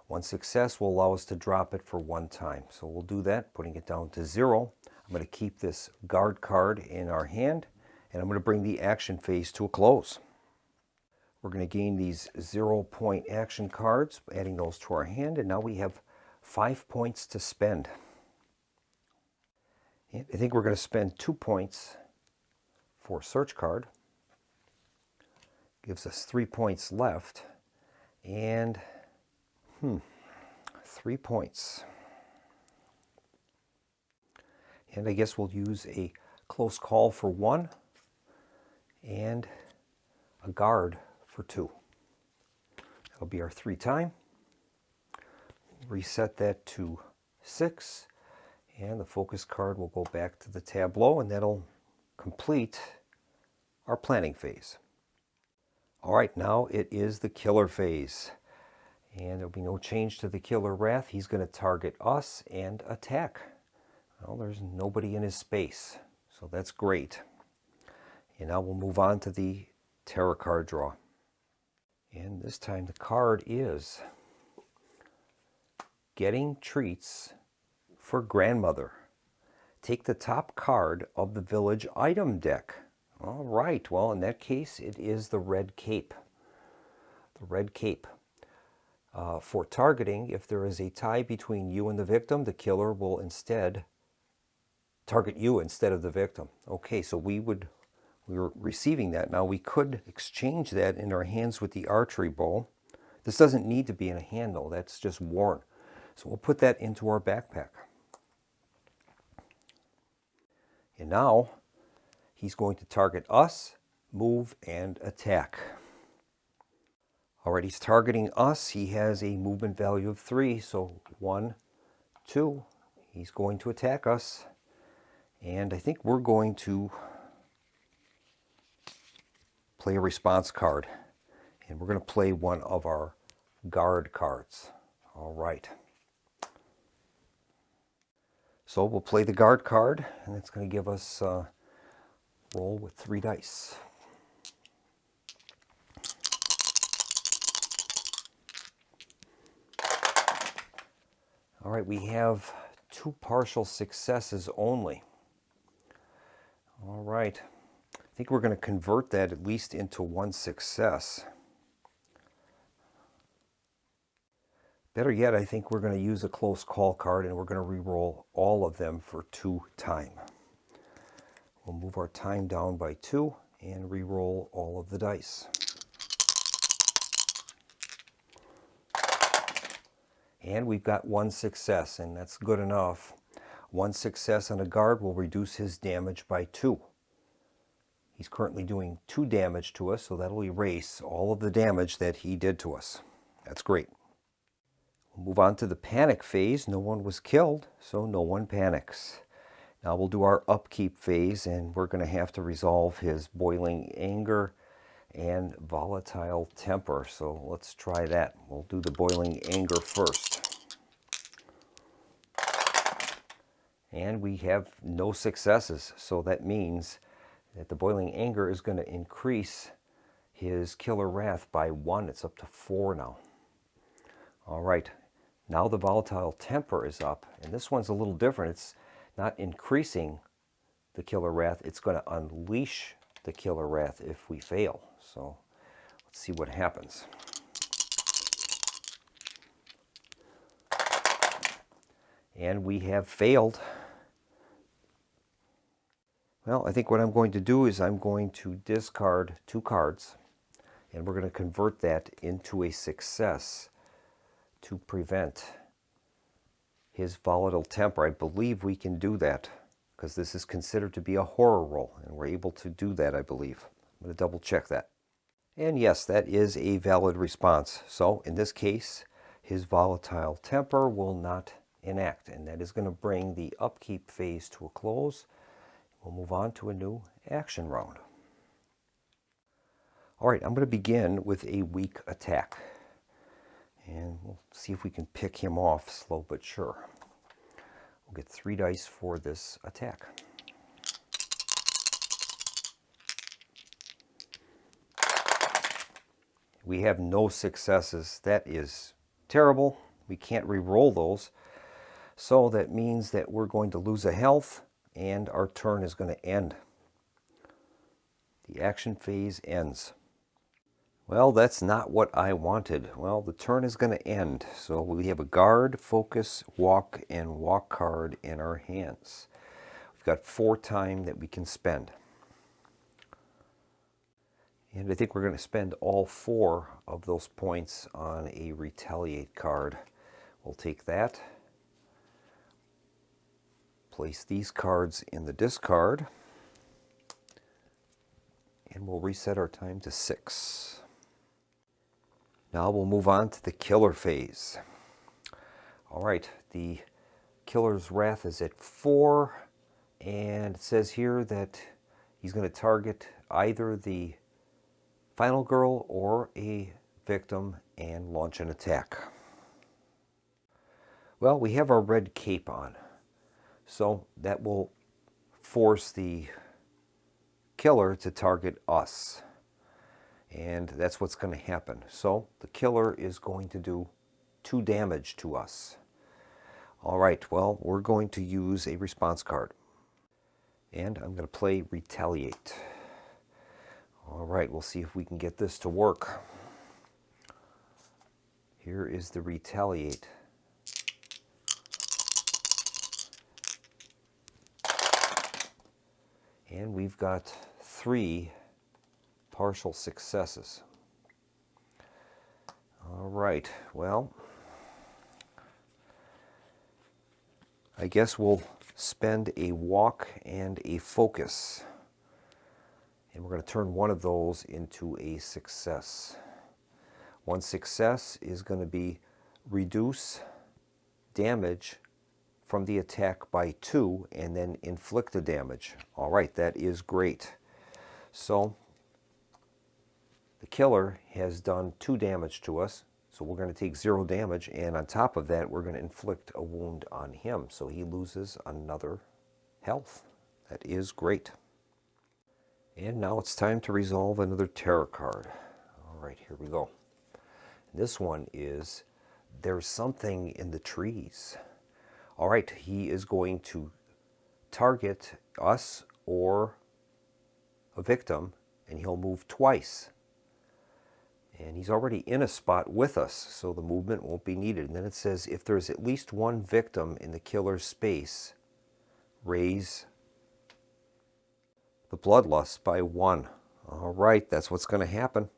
1 success will allow us to drop it for 1 time. So we'll do that, putting it down to 0. I'm going to keep this guard card in our hand, and I'm going to bring the action phase to a close. We're going to gain these 0-point action cards, adding those to our hand, and now we have 5 points to spend. And I think we're going to spend 2 points for search card. Gives us 3 points left, and 3 points. And I guess we'll use a close call for 1 and a guard for 2. That'll be our 3 time. Reset that to 6, and the focus card will go back to the tableau, and that'll complete our planning phase. All right, now it is the killer phase. And there'll be no change to the killer wrath. He's going to target us and attack. Well, there's nobody in his space, so that's great. And now we'll move on to the terror card draw. And this time the card is Getting Treats for Grandmother. Take the top card of the village item deck All right, well, in that case, it is the red cape. The red cape. For targeting, if there is a tie between you and the victim, the killer will instead target you instead of the victim. Okay, so we were receiving that. Now we could exchange that in our hands with the archery bow. This doesn't need to be in a hand though, that's just worn. So we'll put that into our backpack. And now he's going to target us, move, and attack. All right, he's targeting us. He has a movement value of 3, so 1, 2. He's going to attack us. And I think we're going to play a response card. And we're going to play one of our guard cards. All right. So we'll play the guard card, and it's going to give us a roll with 3 dice. All right, we have 2 partial successes only. All right, I think we're going to convert that at least into 1 success. Better yet, I think we're going to use a close call card, and we're going to re-roll all of them for 2 time. We'll move our time down by 2 and re-roll all of the dice. And we've got 1 success, and that's good enough. 1 success on a guard will reduce his damage by 2. He's currently doing 2 damage to us, so that'll erase all of the damage that he did to us. That's great. We'll move on to the panic phase. No one was killed, so no one panics. Now we'll do our upkeep phase, and we're going to have to resolve his boiling anger and volatile temper. So let's try that. We'll do the boiling anger first. And we have no successes, so that means that the boiling anger is going to increase his killer wrath by 1. It's up to 4 now. All right, now the volatile temper is up, and this one's a little different. It's not increasing the killer wrath, it's going to unleash the killer wrath if we fail. So let's see what happens. And we have failed. Well, I think what I'm going to do is I'm going to discard 2 cards, and we're going to convert that into a success to prevent his volatile temper. I believe we can do that because this is considered to be a horror roll, and we're able to do that, I believe. I'm going to double check that. And yes, that is a valid response. So in this case, his volatile temper will not enact, and that is going to bring the upkeep phase to a close. We'll move on to a new action round. All right, I'm going to begin with a weak attack. And we'll see if we can pick him off slow but sure. We'll get 3 dice for this attack. We have no successes. That is terrible. We can't re-roll those. So that means that we're going to lose a health, and our turn is going to end. The action phase ends. Well, that's not what I wanted. Well, the turn is going to end. So we have a guard, focus, walk, and walk card in our hands. We've got 4 time that we can spend. And I think we're going to spend all 4 of those points on a retaliate card. We'll take that. Place these cards in the discard. And we'll reset our time to 6. Now we'll move on to the killer phase. All right, the killer's wrath is at 4, and it says here that he's going to target either the final girl or a victim and launch an attack. Well, we have our red cape on, so that will force the killer to target us. And that's what's going to happen. So the killer is going to do 2 damage to us. All right, well, we're going to use a response card. And I'm going to play Retaliate. All right, we'll see if we can get this to work. Here is the retaliate. And we've got 3 partial successes. All right, well, I guess we'll spend a walk and a focus. And we're going to turn one of those into a success. One success is going to be reduce damage from the attack by 2 and then inflict the damage. All right, that is great. So the killer has done 2 damage to us. So we're going to take 0 damage, and on top of that, we're going to inflict a wound on him. So he loses another health. That is great. And now it's time to resolve another tarot card. All right, here we go. This one is, there's something in the trees. All right, he is going to target us or a victim, and he'll move twice. And he's already in a spot with us, so the movement won't be needed. And then it says, if there's at least 1 victim in the killer's space, raise the bloodlust by 1. All right, that's what's going to happen.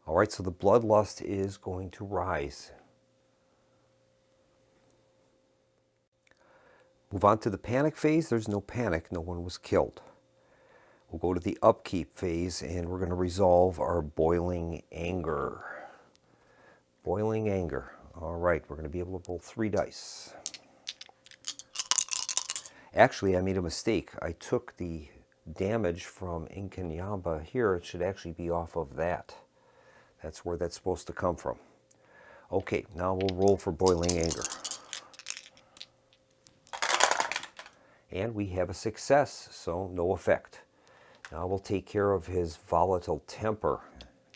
All right, so the bloodlust is going to rise. Move on to the panic phase. There's no panic. No one was killed. We'll go to the upkeep phase, and we're going to resolve our boiling anger. Boiling anger. All right, we're going to be able to roll 3 dice. Actually, I made a mistake. I took the damage from Inkanyamba here. It should actually be off of that. That's where that's supposed to come from. Okay, now we'll roll for boiling anger. And we have a success, so no effect. Now we'll take care of his volatile temper.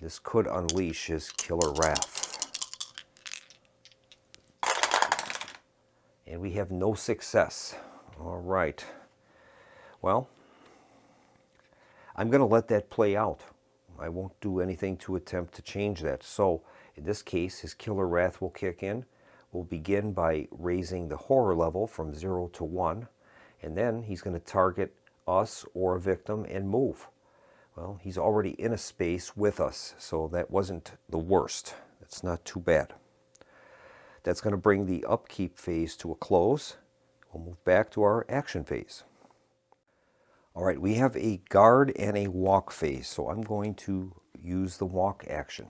This could unleash his killer wrath. And we have no success. All right. Well, I'm going to let that play out. I won't do anything to attempt to change that. So in this case, his killer wrath will kick in. We'll begin by raising the horror level from 0 to 1. And then he's going to target us or a victim and move. Well, he's already in a space with us, so that wasn't the worst. That's not too bad. That's going to bring the upkeep phase to a close. We'll move back to our action phase. All right, we have a guard and a walk phase, so I'm going to use the walk action.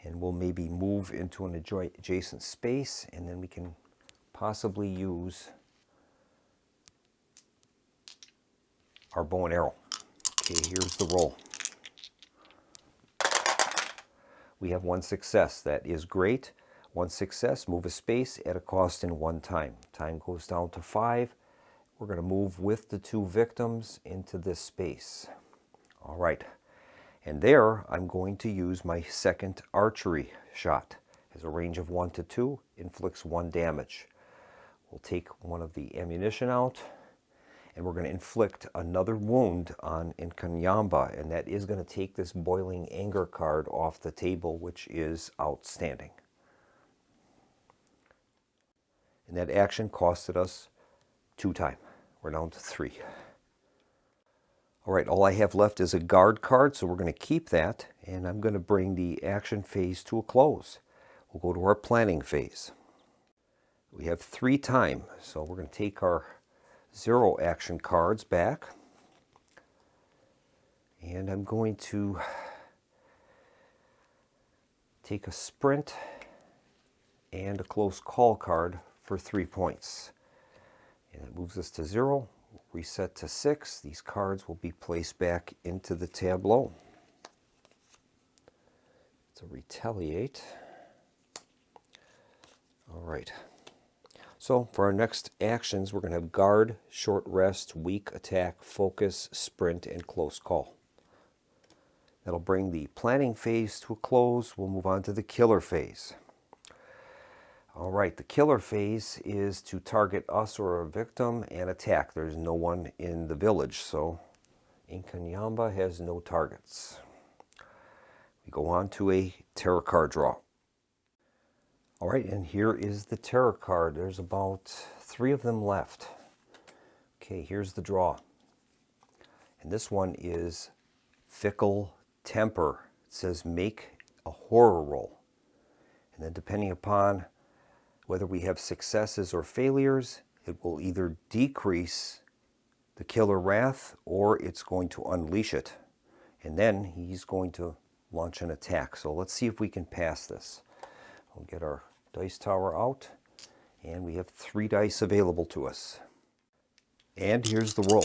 And we'll maybe move into an adjacent space, and then we can possibly use our bow and arrow. Okay, here's the roll. We have 1 success. That is great. 1 success, move a space at a cost in 1 time. Time goes down to 5. We're going to move with the 2 victims into this space. All right. And there, I'm going to use my second archery shot. Has a range of 1 to 2, inflicts 1 damage. We'll take one of the ammunition out, and we're going to inflict another wound on Inkanyamba, and that is going to take this boiling anger card off the table, which is outstanding. And that action costed us 2 time. We're down to 3. All right, all I have left is a guard card, so we're going to keep that, and I'm going to bring the action phase to a close. We'll go to our planning phase. We have 3 time, so we're going to take our 0 action cards back, and I'm going to take a sprint and a close call card for 3 points. And it moves us to 0, reset to 6. These cards will be placed back into the tableau. It's a retaliate. All right. So for our next actions, we're going to have guard, short rest, weak attack, focus, sprint, and close call. That'll bring the planning phase to a close. We'll move on to the killer phase. All right, the killer phase is to target us or a victim and attack. There's no one in the village, so Inkanyamba has no targets. We go on to a tarot card draw. All right, and here is the tarot card. There's about 3 of them left. Okay, here's the draw. And this one is Fickle Temper. It says make a horror roll. And then depending upon whether we have successes or failures, it will either decrease the killer wrath or it's going to unleash it. And then he's going to launch an attack. So let's see if we can pass this. We'll get our dice tower out, and we have 3 dice available to us. And here's the roll.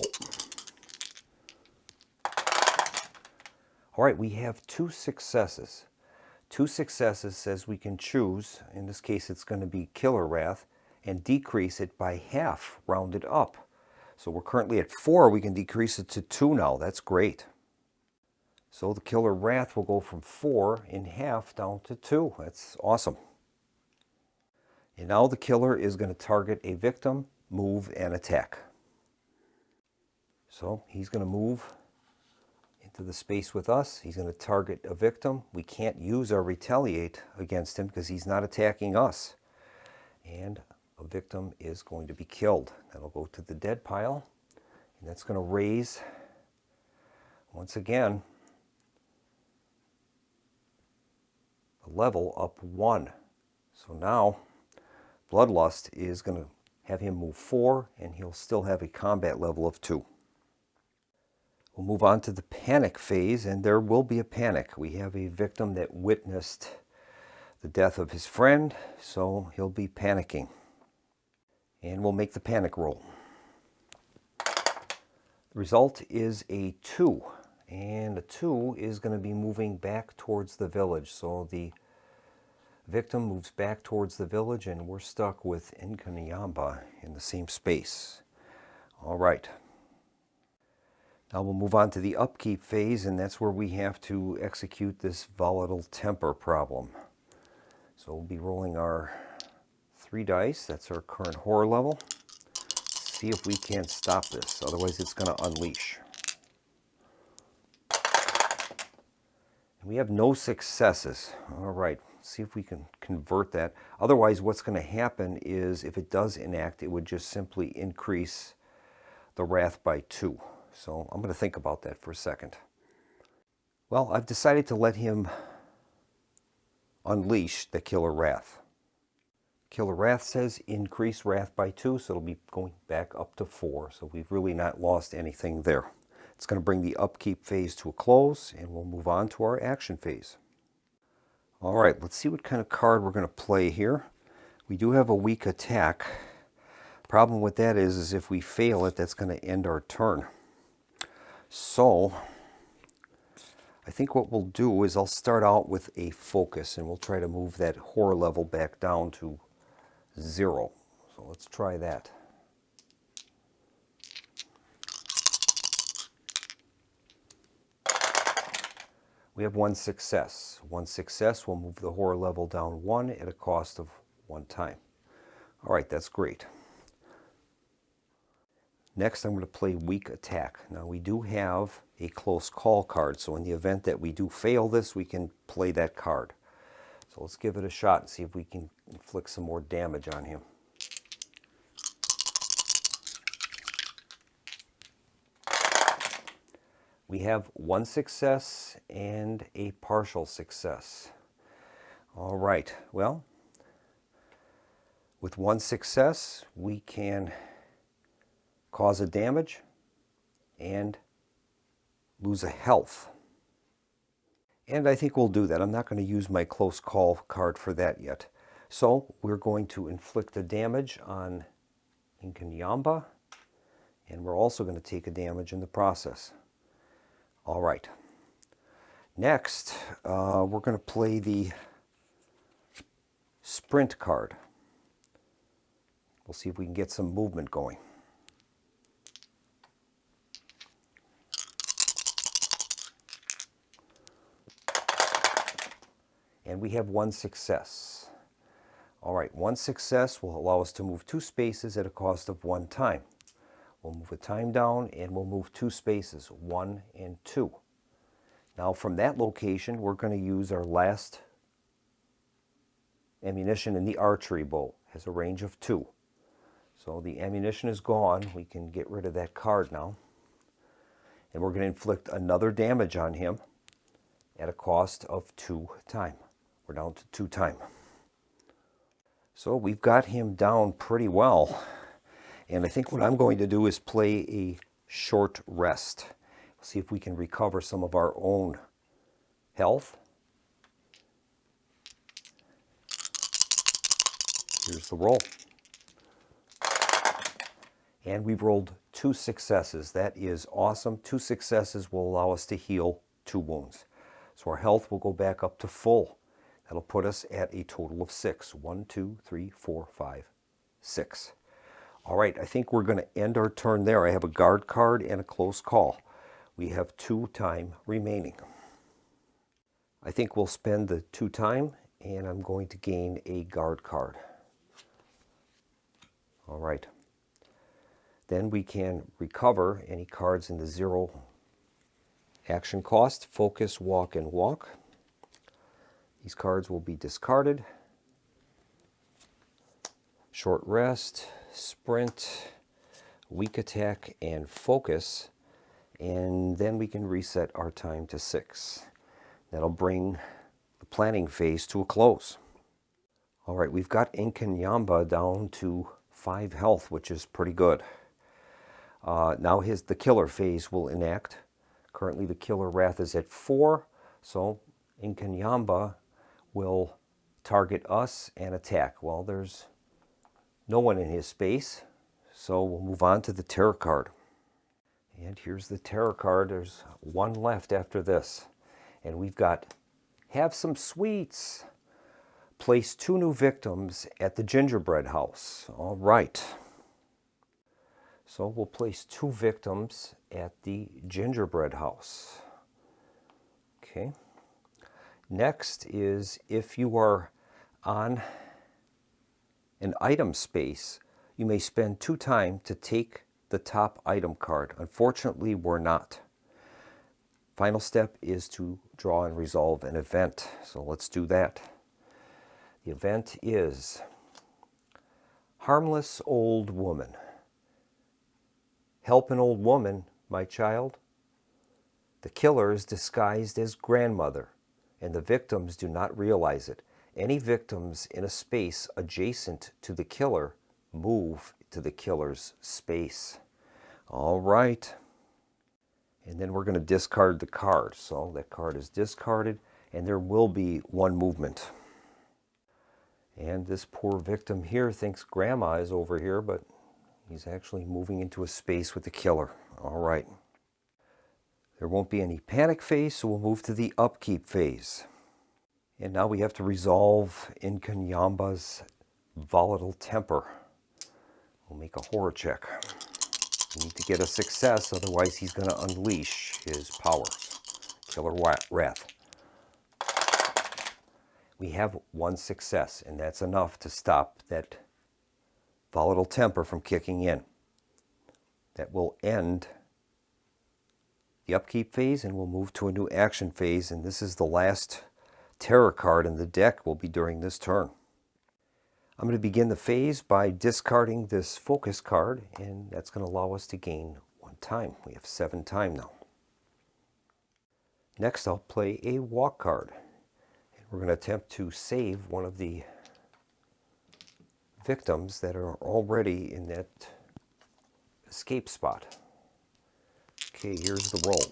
All right, we have 2 successes. 2 successes says we can choose, in this case it's going to be killer wrath, and decrease it by half, rounded up. So we're currently at 4, we can decrease it to 2 now. That's great. So the killer wrath will go from 4 in half down to 2. That's awesome. And now the killer is going to target a victim, move, and attack. So he's going to move into the space with us. He's going to target a victim. We can't use our retaliate against him because he's not attacking us. And a victim is going to be killed. That'll go to the dead pile. And that's going to raise, once again, the level up 1. So now Bloodlust is going to have him move 4, and he'll still have a combat level of 2. We'll move on to the panic phase, and there will be a panic. We have a victim that witnessed the death of his friend, so he'll be panicking. And we'll make the panic roll. The result is a 2, and a 2 is going to be moving back towards the village. So the victim moves back towards the village, and we're stuck with Inkanyamba in the same space. All right. Now we'll move on to the upkeep phase, and that's where we have to execute this volatile temper problem. So we'll be rolling our 3 dice. That's our current horror level. See if we can stop this. Otherwise, it's going to unleash. And we have no successes. All right. See if we can convert that. Otherwise, what's going to happen is if it does enact, it would just simply increase the wrath by 2. So I'm going to think about that for a second. Well, I've decided to let him unleash the killer wrath. Killer wrath says increase wrath by 2, so it'll be going back up to 4. So we've really not lost anything there. It's going to bring the upkeep phase to a close, and we'll move on to our action phase. All right, let's see what kind of card we're going to play here. We do have a weak attack. Problem with that is if we fail it, that's going to end our turn. So I think what we'll do is I'll start out with a focus, and we'll try to move that horror level back down to 0. So let's try that. We have 1 success. 1 success will move the horror level down 1 at a cost of 1 time. All right, that's great. Next, I'm going to play weak attack. Now, we do have a close call card, so in the event that we do fail this, we can play that card. So let's give it a shot and see if we can inflict some more damage on him. We have 1 success and a partial success. All right, well, with 1 success, we can cause a damage and lose a health. And I think we'll do that. I'm not going to use my close call card for that yet. So we're going to inflict the damage on Inkanyamba, and we're also going to take a damage in the process. All right. Next, we're going to play the sprint card. We'll see if we can get some movement going. And we have 1 success. All right, 1 success will allow us to move 2 spaces at a cost of 1 time. We'll move a time down and we'll move 2 spaces, 1 and 2. Now from that location, we're going to use our last ammunition in the archery bow. It has a range of 2. So the ammunition is gone. We can get rid of that card now. And we're going to inflict another damage on him at a cost of 2 time. We're down to 2 time. So we've got him down pretty well. And I think what I'm going to do is play a short rest. See if we can recover some of our own health. Here's the roll. And we've rolled 2 successes. That is awesome. 2 successes will allow us to heal 2 wounds. So our health will go back up to full. That'll put us at a total of 6. 1, 2, 3, 4, 5, 6. All right, I think we're going to end our turn there. I have a guard card and a close call. We have 2 time remaining. I think we'll spend the 2 time, and I'm going to gain a guard card. All right. Then we can recover any cards in the 0 action cost, focus, walk, and walk. These cards will be discarded. Short rest, sprint, weak attack, and focus. And then we can reset our time to 6. That'll bring the planning phase to a close. All right, we've got Inkanyamba down to 5 health, which is pretty good. Now the killer phase will enact. Currently the killer wrath is at 4, so Inkanyamba will target us and attack. Well, there's no one in his space, so we'll move on to the terror card. And here's the terror card. There's 1 left after this. And we've got have some sweets. Place 2 new victims at the gingerbread house. All right. So we'll place 2 victims at the gingerbread house. Okay. Next is if you are on an item space, you may spend 2 time to take the top item card. Unfortunately, we're not. Final step is to draw and resolve an event. So let's do that. The event is harmless old woman. Help an old woman, my child. The killer is disguised as grandmother, and the victims do not realize it. Any victims in a space adjacent to the killer move to the killer's space. All right. And then we're going to discard the card. So that card is discarded, and there will be 1 movement. And this poor victim here thinks grandma is over here, but he's actually moving into a space with the killer. All right. There won't be any panic phase, so we'll move to the upkeep phase. And now we have to resolve Inkanyamba's volatile temper. We'll make a horror check. We need to get a success, otherwise he's going to unleash his powers. Killer wrath. We have 1 success, and that's enough to stop that volatile temper from kicking in. That will end the upkeep phase, and we'll move to a new action phase, and this is the last terror card in the deck will be during this turn. I'm going to begin the phase by discarding this focus card, and that's going to allow us to gain 1 time. We have 7 time now. Next, I'll play a walk card. And we're going to attempt to save one of the victims that are already in that escape spot. Okay, here's the roll.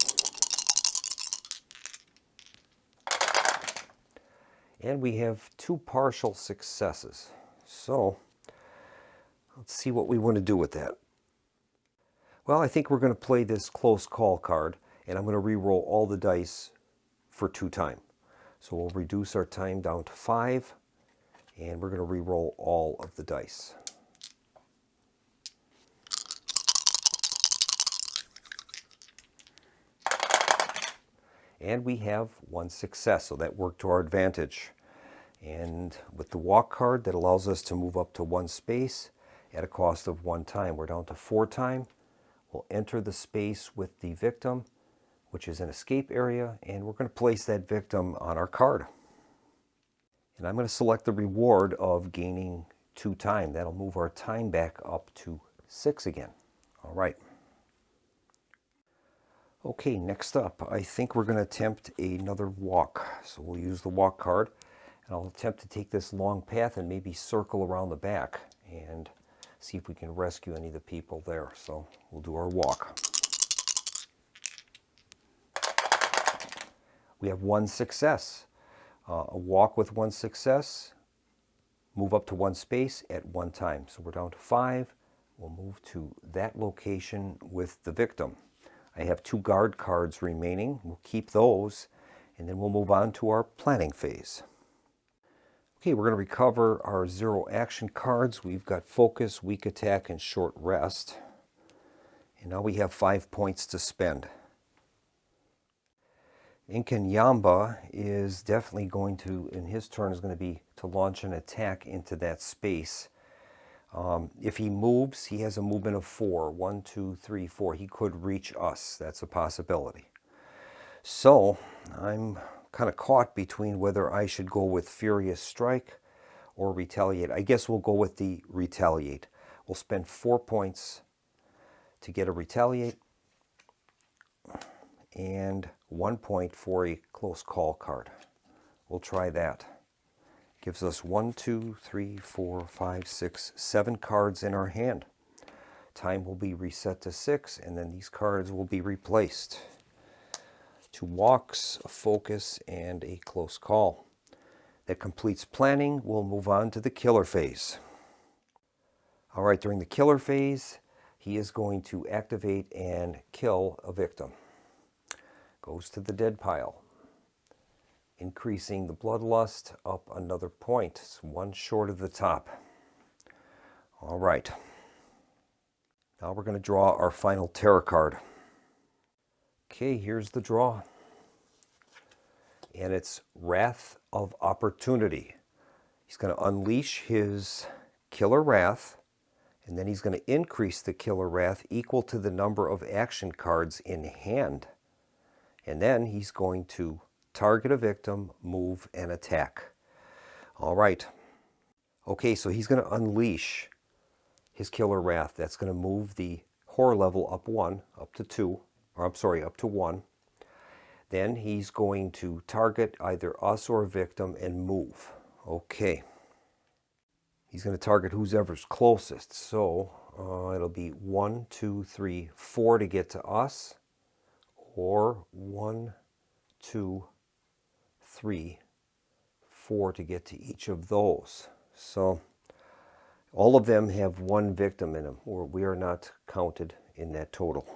And we have 2 partial successes. So, let's see what we want to do with that. Well, I think we're going to play this close call card, and I'm going to re-roll all the dice for 2 time. So we'll reduce our time down to 5, and we're going to re-roll all of the dice. And we have 1 success, so that worked to our advantage. And with the walk card, that allows us to move up to 1 space at a cost of 1 time. We're down to 4 time, We'll enter the space with the victim, which is an escape area, and we're going to place that victim on our card. And I'm going to select the reward of gaining 2 time. That'll move our time back up to 6 again. All right. Okay, next up, I think we're going to attempt another walk. So we'll use the walk card, and I'll attempt to take this long path and maybe circle around the back and see if we can rescue any of the people there. So we'll do our walk. We have 1 success. A walk with 1 success, move up to 1 space at 1 time. So we're down to 5. We'll move to that location with the victim. I have 2 guard cards remaining. We'll keep those, and then we'll move on to our planning phase. Okay, we're going to recover our 0 action cards. We've got focus, weak attack, and short rest. And now we have 5 points to spend. Inkanyamba is definitely going to, in his turn, is going to be to launch an attack into that space. If he moves, he has a movement of 4. 1, 2, 3, 4. He could reach us. That's a possibility. So I'm kind of caught between whether I should go with Furious Strike or Retaliate. I guess we'll go with the Retaliate. We'll spend 4 points to get a Retaliate, and 1 point for a close call card. We'll try that. Gives us 1, 2, 3, 4, 5, 6, 7 cards in our hand. Time will be reset to 6, and then these cards will be replaced. 2 walks, a focus, and a close call. That completes planning. We'll move on to the killer phase. All right, during the killer phase, he is going to activate and kill a victim. Goes to the dead pile, increasing the bloodlust up another point. It's 1 short of the top. All right. Now we're going to draw our final terror card. Okay, here's the draw. And it's Wrath of Opportunity. He's going to unleash his Killer Wrath, and then he's going to increase the Killer Wrath equal to the number of action cards in hand. And then he's going to target a victim, move, and attack. All right. Okay, so he's going to unleash his Killer Wrath. That's going to move the horror level up 1, up to 2, or I'm sorry, up to 1. Then he's going to target either us or a victim and move. Okay. He's going to target whoever's closest. So it'll be 1, 2, 3, 4 to get to us, or 1, 2, 3, 4 to get to each of those. So all of them have 1 victim in them, or we are not counted in that total.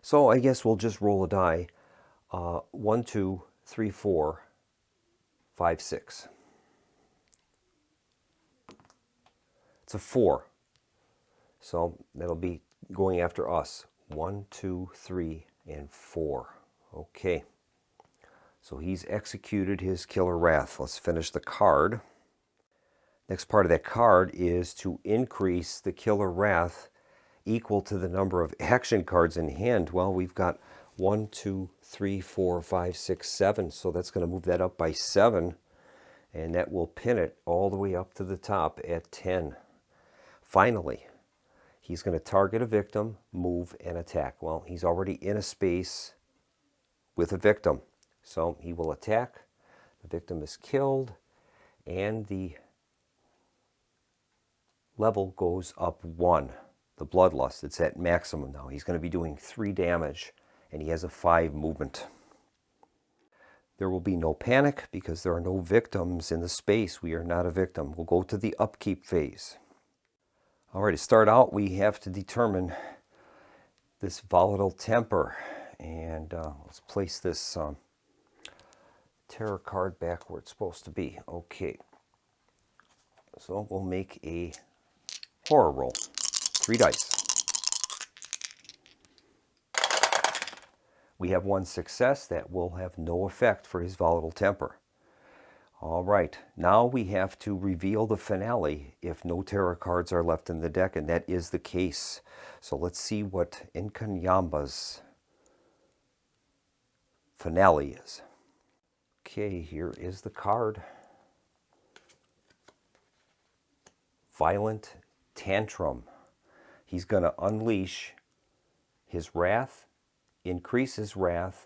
So I guess we'll just roll a die. 1, 2, 3, 4, 5, 6. It's a 4. So that'll be going after us. 1, 2, 3, and 4. Okay. So he's executed his Killer Wrath. Let's finish the card. Next part of that card is to increase the Killer Wrath equal to the number of action cards in hand. Well, we've got 1, 2, 3, 4, 5, 6, 7. So that's going to move that up by 7. And that will pin it all the way up to the top at 10. Finally, he's going to target a victim, move, and attack. Well, he's already in a space with a victim. So he will attack. The victim is killed, and the level goes up 1. The bloodlust, it's at maximum now. He's going to be doing 3 damage, and he has a 5 movement. There will be no panic because there are no victims in the space. We are not a victim. We'll go to the upkeep phase. All right, to start out, we have to determine this volatile temper. And let's place this terror card back where it's supposed to be. Okay. So we'll make a horror roll. 3 dice. We have 1 success. That will have no effect for his volatile temper. All right, now we have to reveal the finale if no terror cards are left in the deck, and that is the case. So let's see what Nkanyamba's finale is. Okay, here is the card. Violent Tantrum. He's going to unleash his wrath, increase his wrath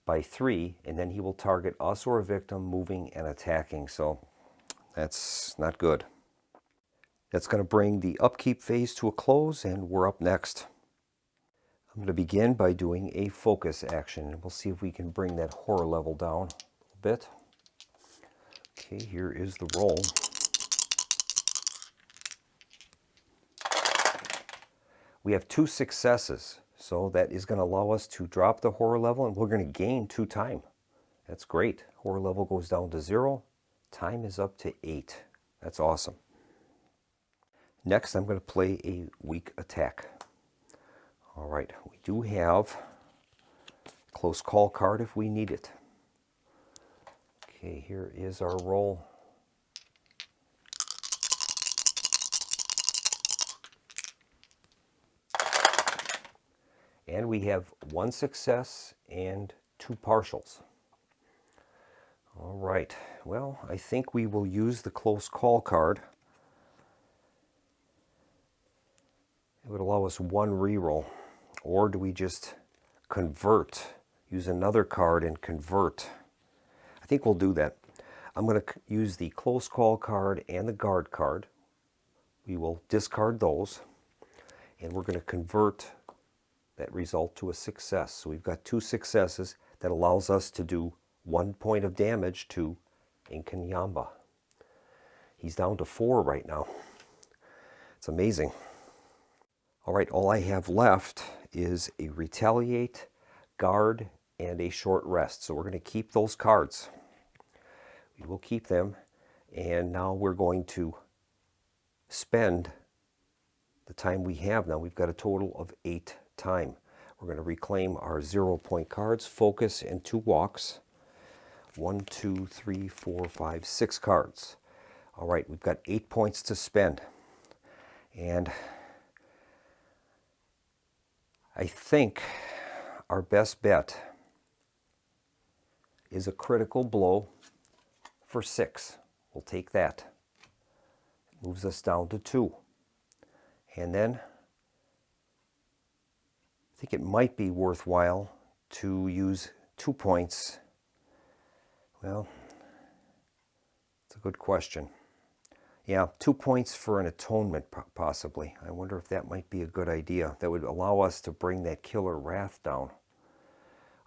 by 3, and then he will target us or a victim moving and attacking. So that's not good. That's going to bring the upkeep phase to a close, and we're up next. I'm going to begin by doing a focus action, and we'll see if we can bring that horror level down a little bit. Okay, here is the roll. We have 2 successes, so that is going to allow us to drop the horror level, and we're going to gain 2 time. That's great. Horror level goes down to 0. Time is up to 8. That's awesome. Next, I'm going to play a weak attack. All right, we do have a close call card if we need it. Okay, here is our roll. And we have 1 success and 2 partials. All right, well, I think we will use the close call card. It would allow us 1 reroll. Or do we just convert, use another card and convert? I think we'll do that. I'm going to use the close call card and the guard card. We will discard those, and we're going to convert that result to a success. So we've got 2 successes that allows us to do 1 point of damage to Nkanyamba. He's down to 4 right now. It's amazing. All right, all I have left is a retaliate, guard, and a short rest. So we're going to keep those cards. We will keep them, and now we're going to spend the time we have now. We've got a total of 8 time. We're going to reclaim our 0-point cards, focus, and 2 walks. 1, 2, 3, 4, 5, 6 cards. All right, we've got 8 points to spend. And I think our best bet is a critical blow for 6. We'll take that. It moves us down to 2. And then I think it might be worthwhile to use 2 points. Well, it's a good question. Yeah, 2 points for an atonement, possibly. I wonder if that might be a good idea. That would allow us to bring that killer wrath down.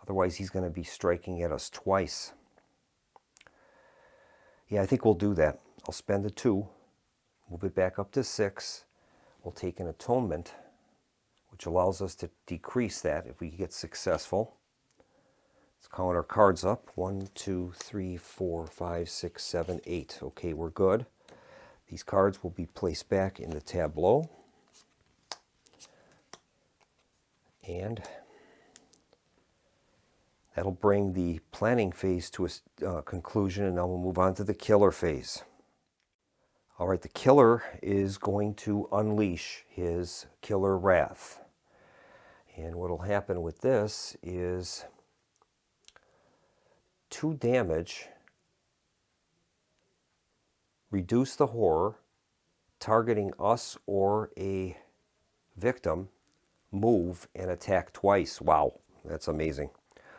Otherwise, he's going to be striking at us twice. Yeah, I think we'll do that. I'll spend the 2, move it back up to 6. We'll take an atonement, which allows us to decrease that if we get successful. Let's count our cards up. 1, 2, 3, 4, 5, 6, 7, 8. Okay, we're good. These cards will be placed back in the tableau. And that'll bring the planning phase to a conclusion, and now we'll move on to the killer phase. All right, the killer is going to unleash his killer wrath. And what will happen with this is 2 damage, reduce the horror, targeting us or a victim, move and attack twice. Wow, that's amazing.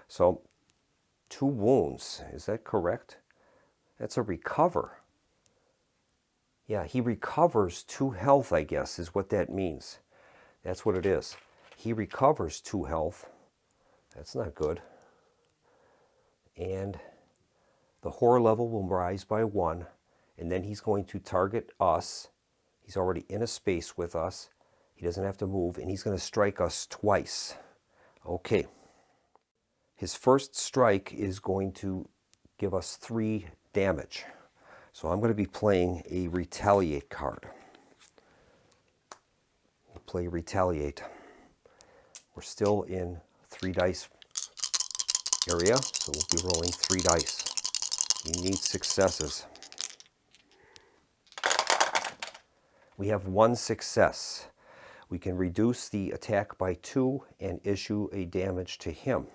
So 2 wounds, is that correct? That's a recover. Yeah, he recovers 2 health, I guess, is what that means. That's what it is. He recovers 2 health. That's not good. And the horror level will rise by 1, and then he's going to target us. He's already in a space with us. He doesn't have to move, and he's going to strike us twice. Okay. His first strike is going to give us 3 damage. So I'm going to be playing a retaliate card. We'll play retaliate. We're still in 3 dice area, so we'll be rolling 3 dice. You need successes. We have one success. We can reduce the attack by 2 and issue a damage to him.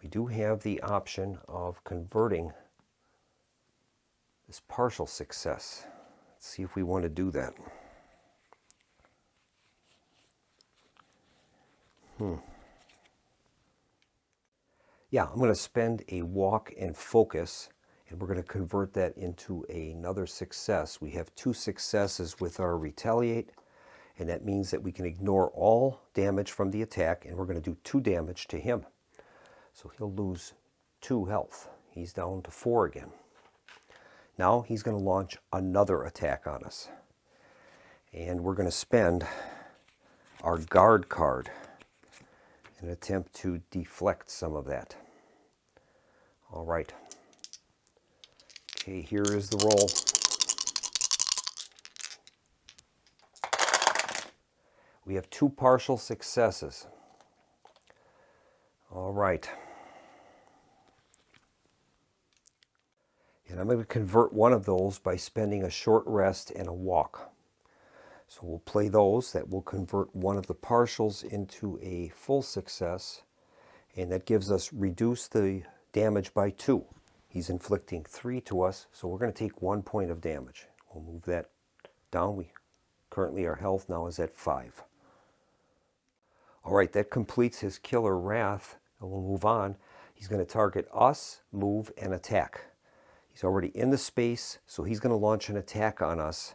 We do have the option of converting this partial success. Let's see if we want to do that. Yeah, I'm going to spend a walk and focus, and we're going to convert that into another success. We have 2 successes with our retaliate, and that means that we can ignore all damage from the attack, and we're going to do 2 damage to him. So he'll lose 2 health. He's down to 4 again. Now he's going to launch another attack on us. And we're going to spend our guard card in an attempt to deflect some of that. All right. Okay, here is the roll. We have 2 partial successes. All right. And I'm going to convert one of those by spending a short rest and a walk. So we'll play those. That will convert one of the partials into a full success. And that gives us reduce the damage by 2. He's inflicting 3 to us, so we're going to take 1 point of damage. We'll move that down. Currently our health now is at 5. All right, that completes his killer wrath, and we'll move on. He's going to target us, move, and attack. He's already in the space, so he's going to launch an attack on us,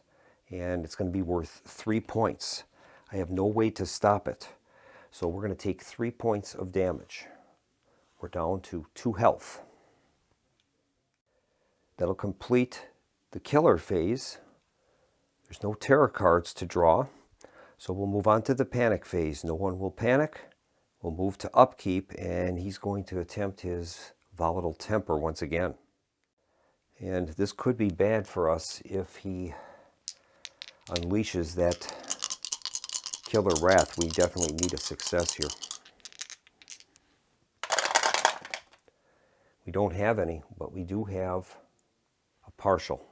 and it's going to be worth 3 points. I have no way to stop it, so we're going to take 3 points of damage. We're down to 2 health. That'll complete the killer phase. There's no terror cards to draw, so we'll move on to the panic phase. No one will panic. We'll move to upkeep, and he's going to attempt his volatile temper once again. And this could be bad for us if he unleashes that killer wrath. We definitely need a success here. We don't have any, but we do have a partial.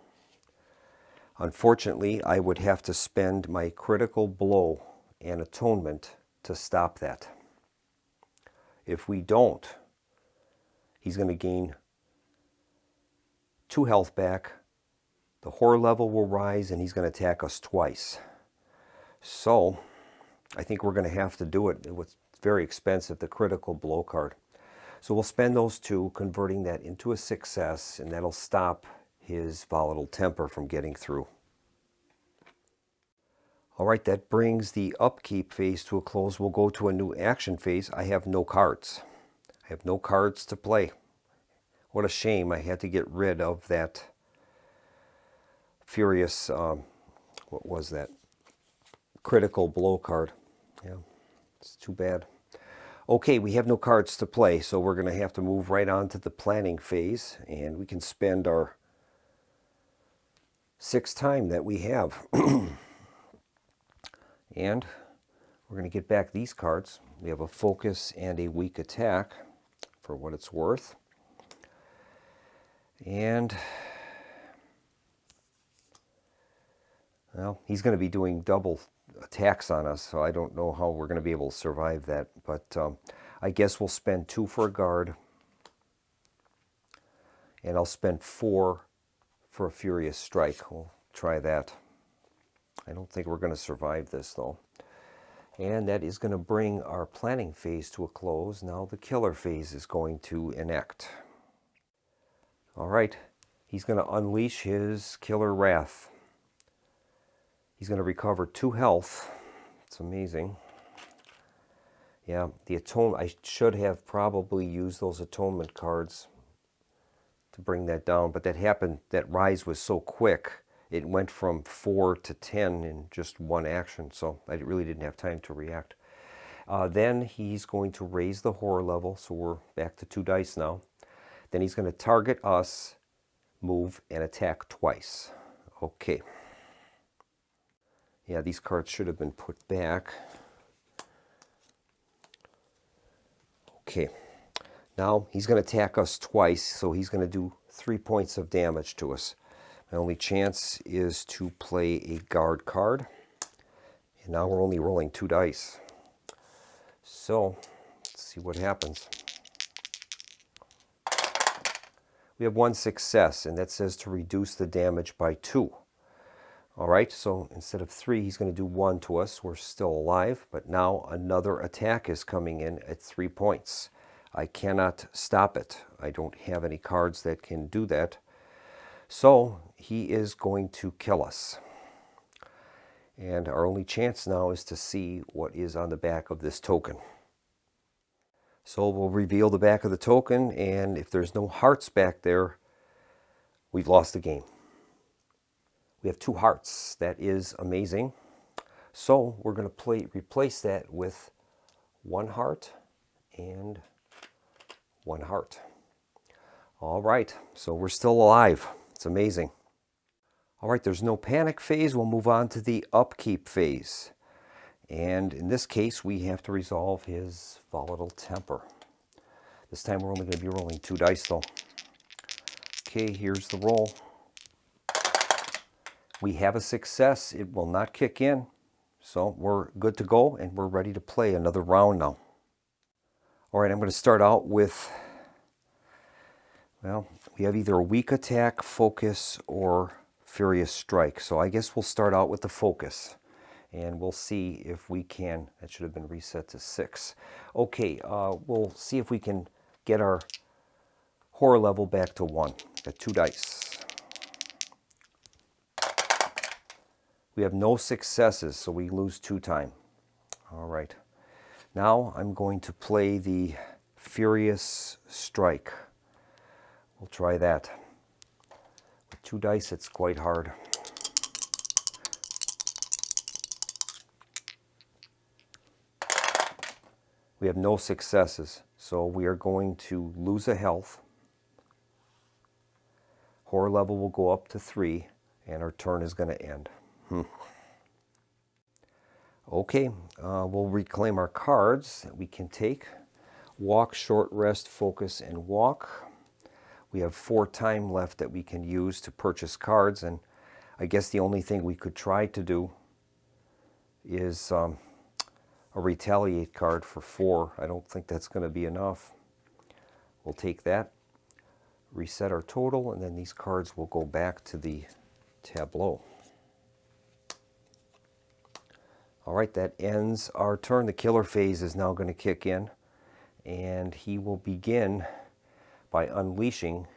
Unfortunately, I would have to spend my critical blow and atonement to stop that. If we don't, he's going to gain 2 health back, the horror level will rise, and he's going to attack us twice. So I think we're going to have to do it. It's very expensive, the critical blow card. So we'll spend those 2, converting that into a success, and that'll stop his volatile temper from getting through. All right, that brings the upkeep phase to a close. We'll go to a new action phase. I have no cards. I have no cards to play. What a shame. I had to get rid of that furious, what was that? Critical blow card. Yeah, it's too bad. Okay, we have no cards to play, so we're going to have to move right on to the planning phase, and we can spend our 6th time that we have. And we're going to get back these cards. We have a focus and a weak attack for what it's worth. And, well, he's going to be doing double attacks on us, so I don't know how we're going to be able to survive that. But I guess we'll spend 2 for a guard, and I'll spend 4 for a furious strike. We'll try that. I don't think we're going to survive this, though. And that is going to bring our planning phase to a close. Now the killer phase is going to enact. All right, he's going to unleash his killer wrath. He's going to recover 2 health. It's amazing. Yeah, the atonement, I should have probably used those atonement cards to bring that down, but that happened, that rise was so quick. It went from 4 to 10 in just one action, so I really didn't have time to react. Then he's going to raise the horror level, so we're back to 2 dice now. Then he's going to target us, move, and attack twice. Okay. Yeah, these cards should have been put back. Okay. Now he's going to attack us twice, so he's going to do 3 points of damage to us. My only chance is to play a guard card. And now we're only rolling 2 dice. So, let's see what happens. We have 1 success, and that says to reduce the damage by 2. All right, so instead of 3, he's going to do 1 to us. We're still alive, but now another attack is coming in at 3 points. I cannot stop it. I don't have any cards that can do that. So he is going to kill us. And our only chance now is to see what is on the back of this token. So we'll reveal the back of the token, and if there's no hearts back there, we've lost the game. We have 2 hearts. That is amazing. So we're going to replace that with 1 heart and 1 heart. All right, so we're still alive. It's amazing. All right, there's no panic phase. We'll move on to the upkeep phase. And in this case, we have to resolve his volatile temper. This time we're only going to be rolling 2 dice though. Okay, here's the roll. We have a success. It will not kick in. So we're good to go, and we're ready to play another round now. All right, I'm going to start out with, well, we have either a weak attack, focus, or furious strike. So I guess we'll start out with the focus, and we'll see if we can. That should have been reset to 6. Okay, we'll see if we can get our horror level back to 1. Got 2 dice. We have no successes, so we lose 2 time. All right. Now I'm going to play the Furious Strike. We'll try that. With 2 dice, it's quite hard. We have no successes, so we are going to lose a health. Horror level will go up to 3, and our turn is going to end. Okay, we'll reclaim our cards that we can take. Walk, short rest, focus, and walk. We have 4 time left that we can use to purchase cards, and I guess the only thing we could try to do is a retaliate card for 4. I don't think that's going to be enough. We'll take that, reset our total, and then these cards will go back to the tableau. All right, that ends our turn. The killer phase is now going to kick in, and he will begin by unleashing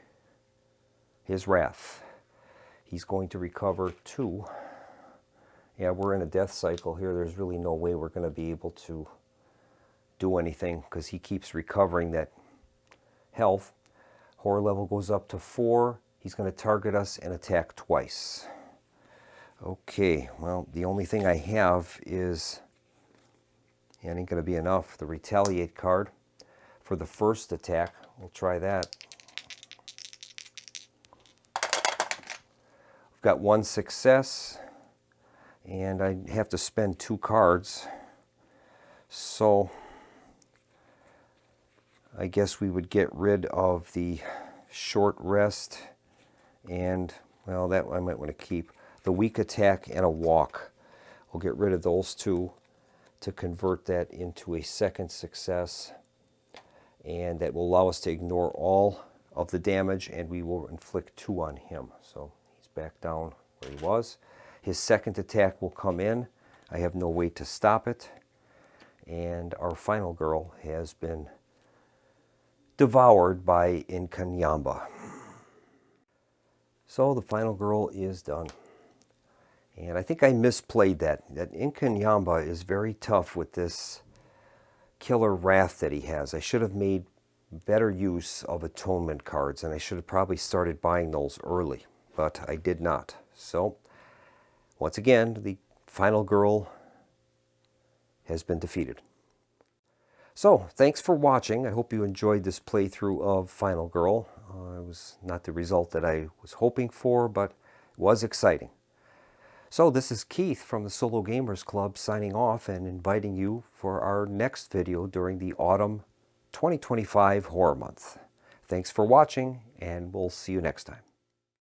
his wrath. He's going to recover 2. Yeah, we're in a death cycle here. There's really no way we're going to be able to do anything because he keeps recovering that health. Horror level goes up to 4. He's going to target us and attack twice. Okay, well, the only thing I have is, it ain't going to be enough, the retaliate card for the first attack. We'll try that. We've got 1 success, and I have to spend 2 cards. So I guess we would get rid of the short rest and, well, that I might want to keep. The weak attack and a walk. We'll get rid of those 2 to convert that into a second success, and that will allow us to ignore all of the damage, and we will inflict 2 on him. So he's back down where he was. His second attack will come in. I have no way to stop it, and our final girl has been devoured by Inkanyamba. So the final girl is done. And I think I misplayed that. That Inkanyamba is very tough with this killer wrath that he has. I should have made better use of atonement cards, and I should have probably started buying those early, but I did not. So, once again, the final girl has been defeated. So, thanks for watching. I hope you enjoyed this playthrough of Final Girl. It was not the result that I was hoping for, but it was exciting. So this is Keith from the Solo Gamers Club signing off and inviting you for our next video during the Autumn 2025 Horror Month. Thanks for watching, and we'll see you next time.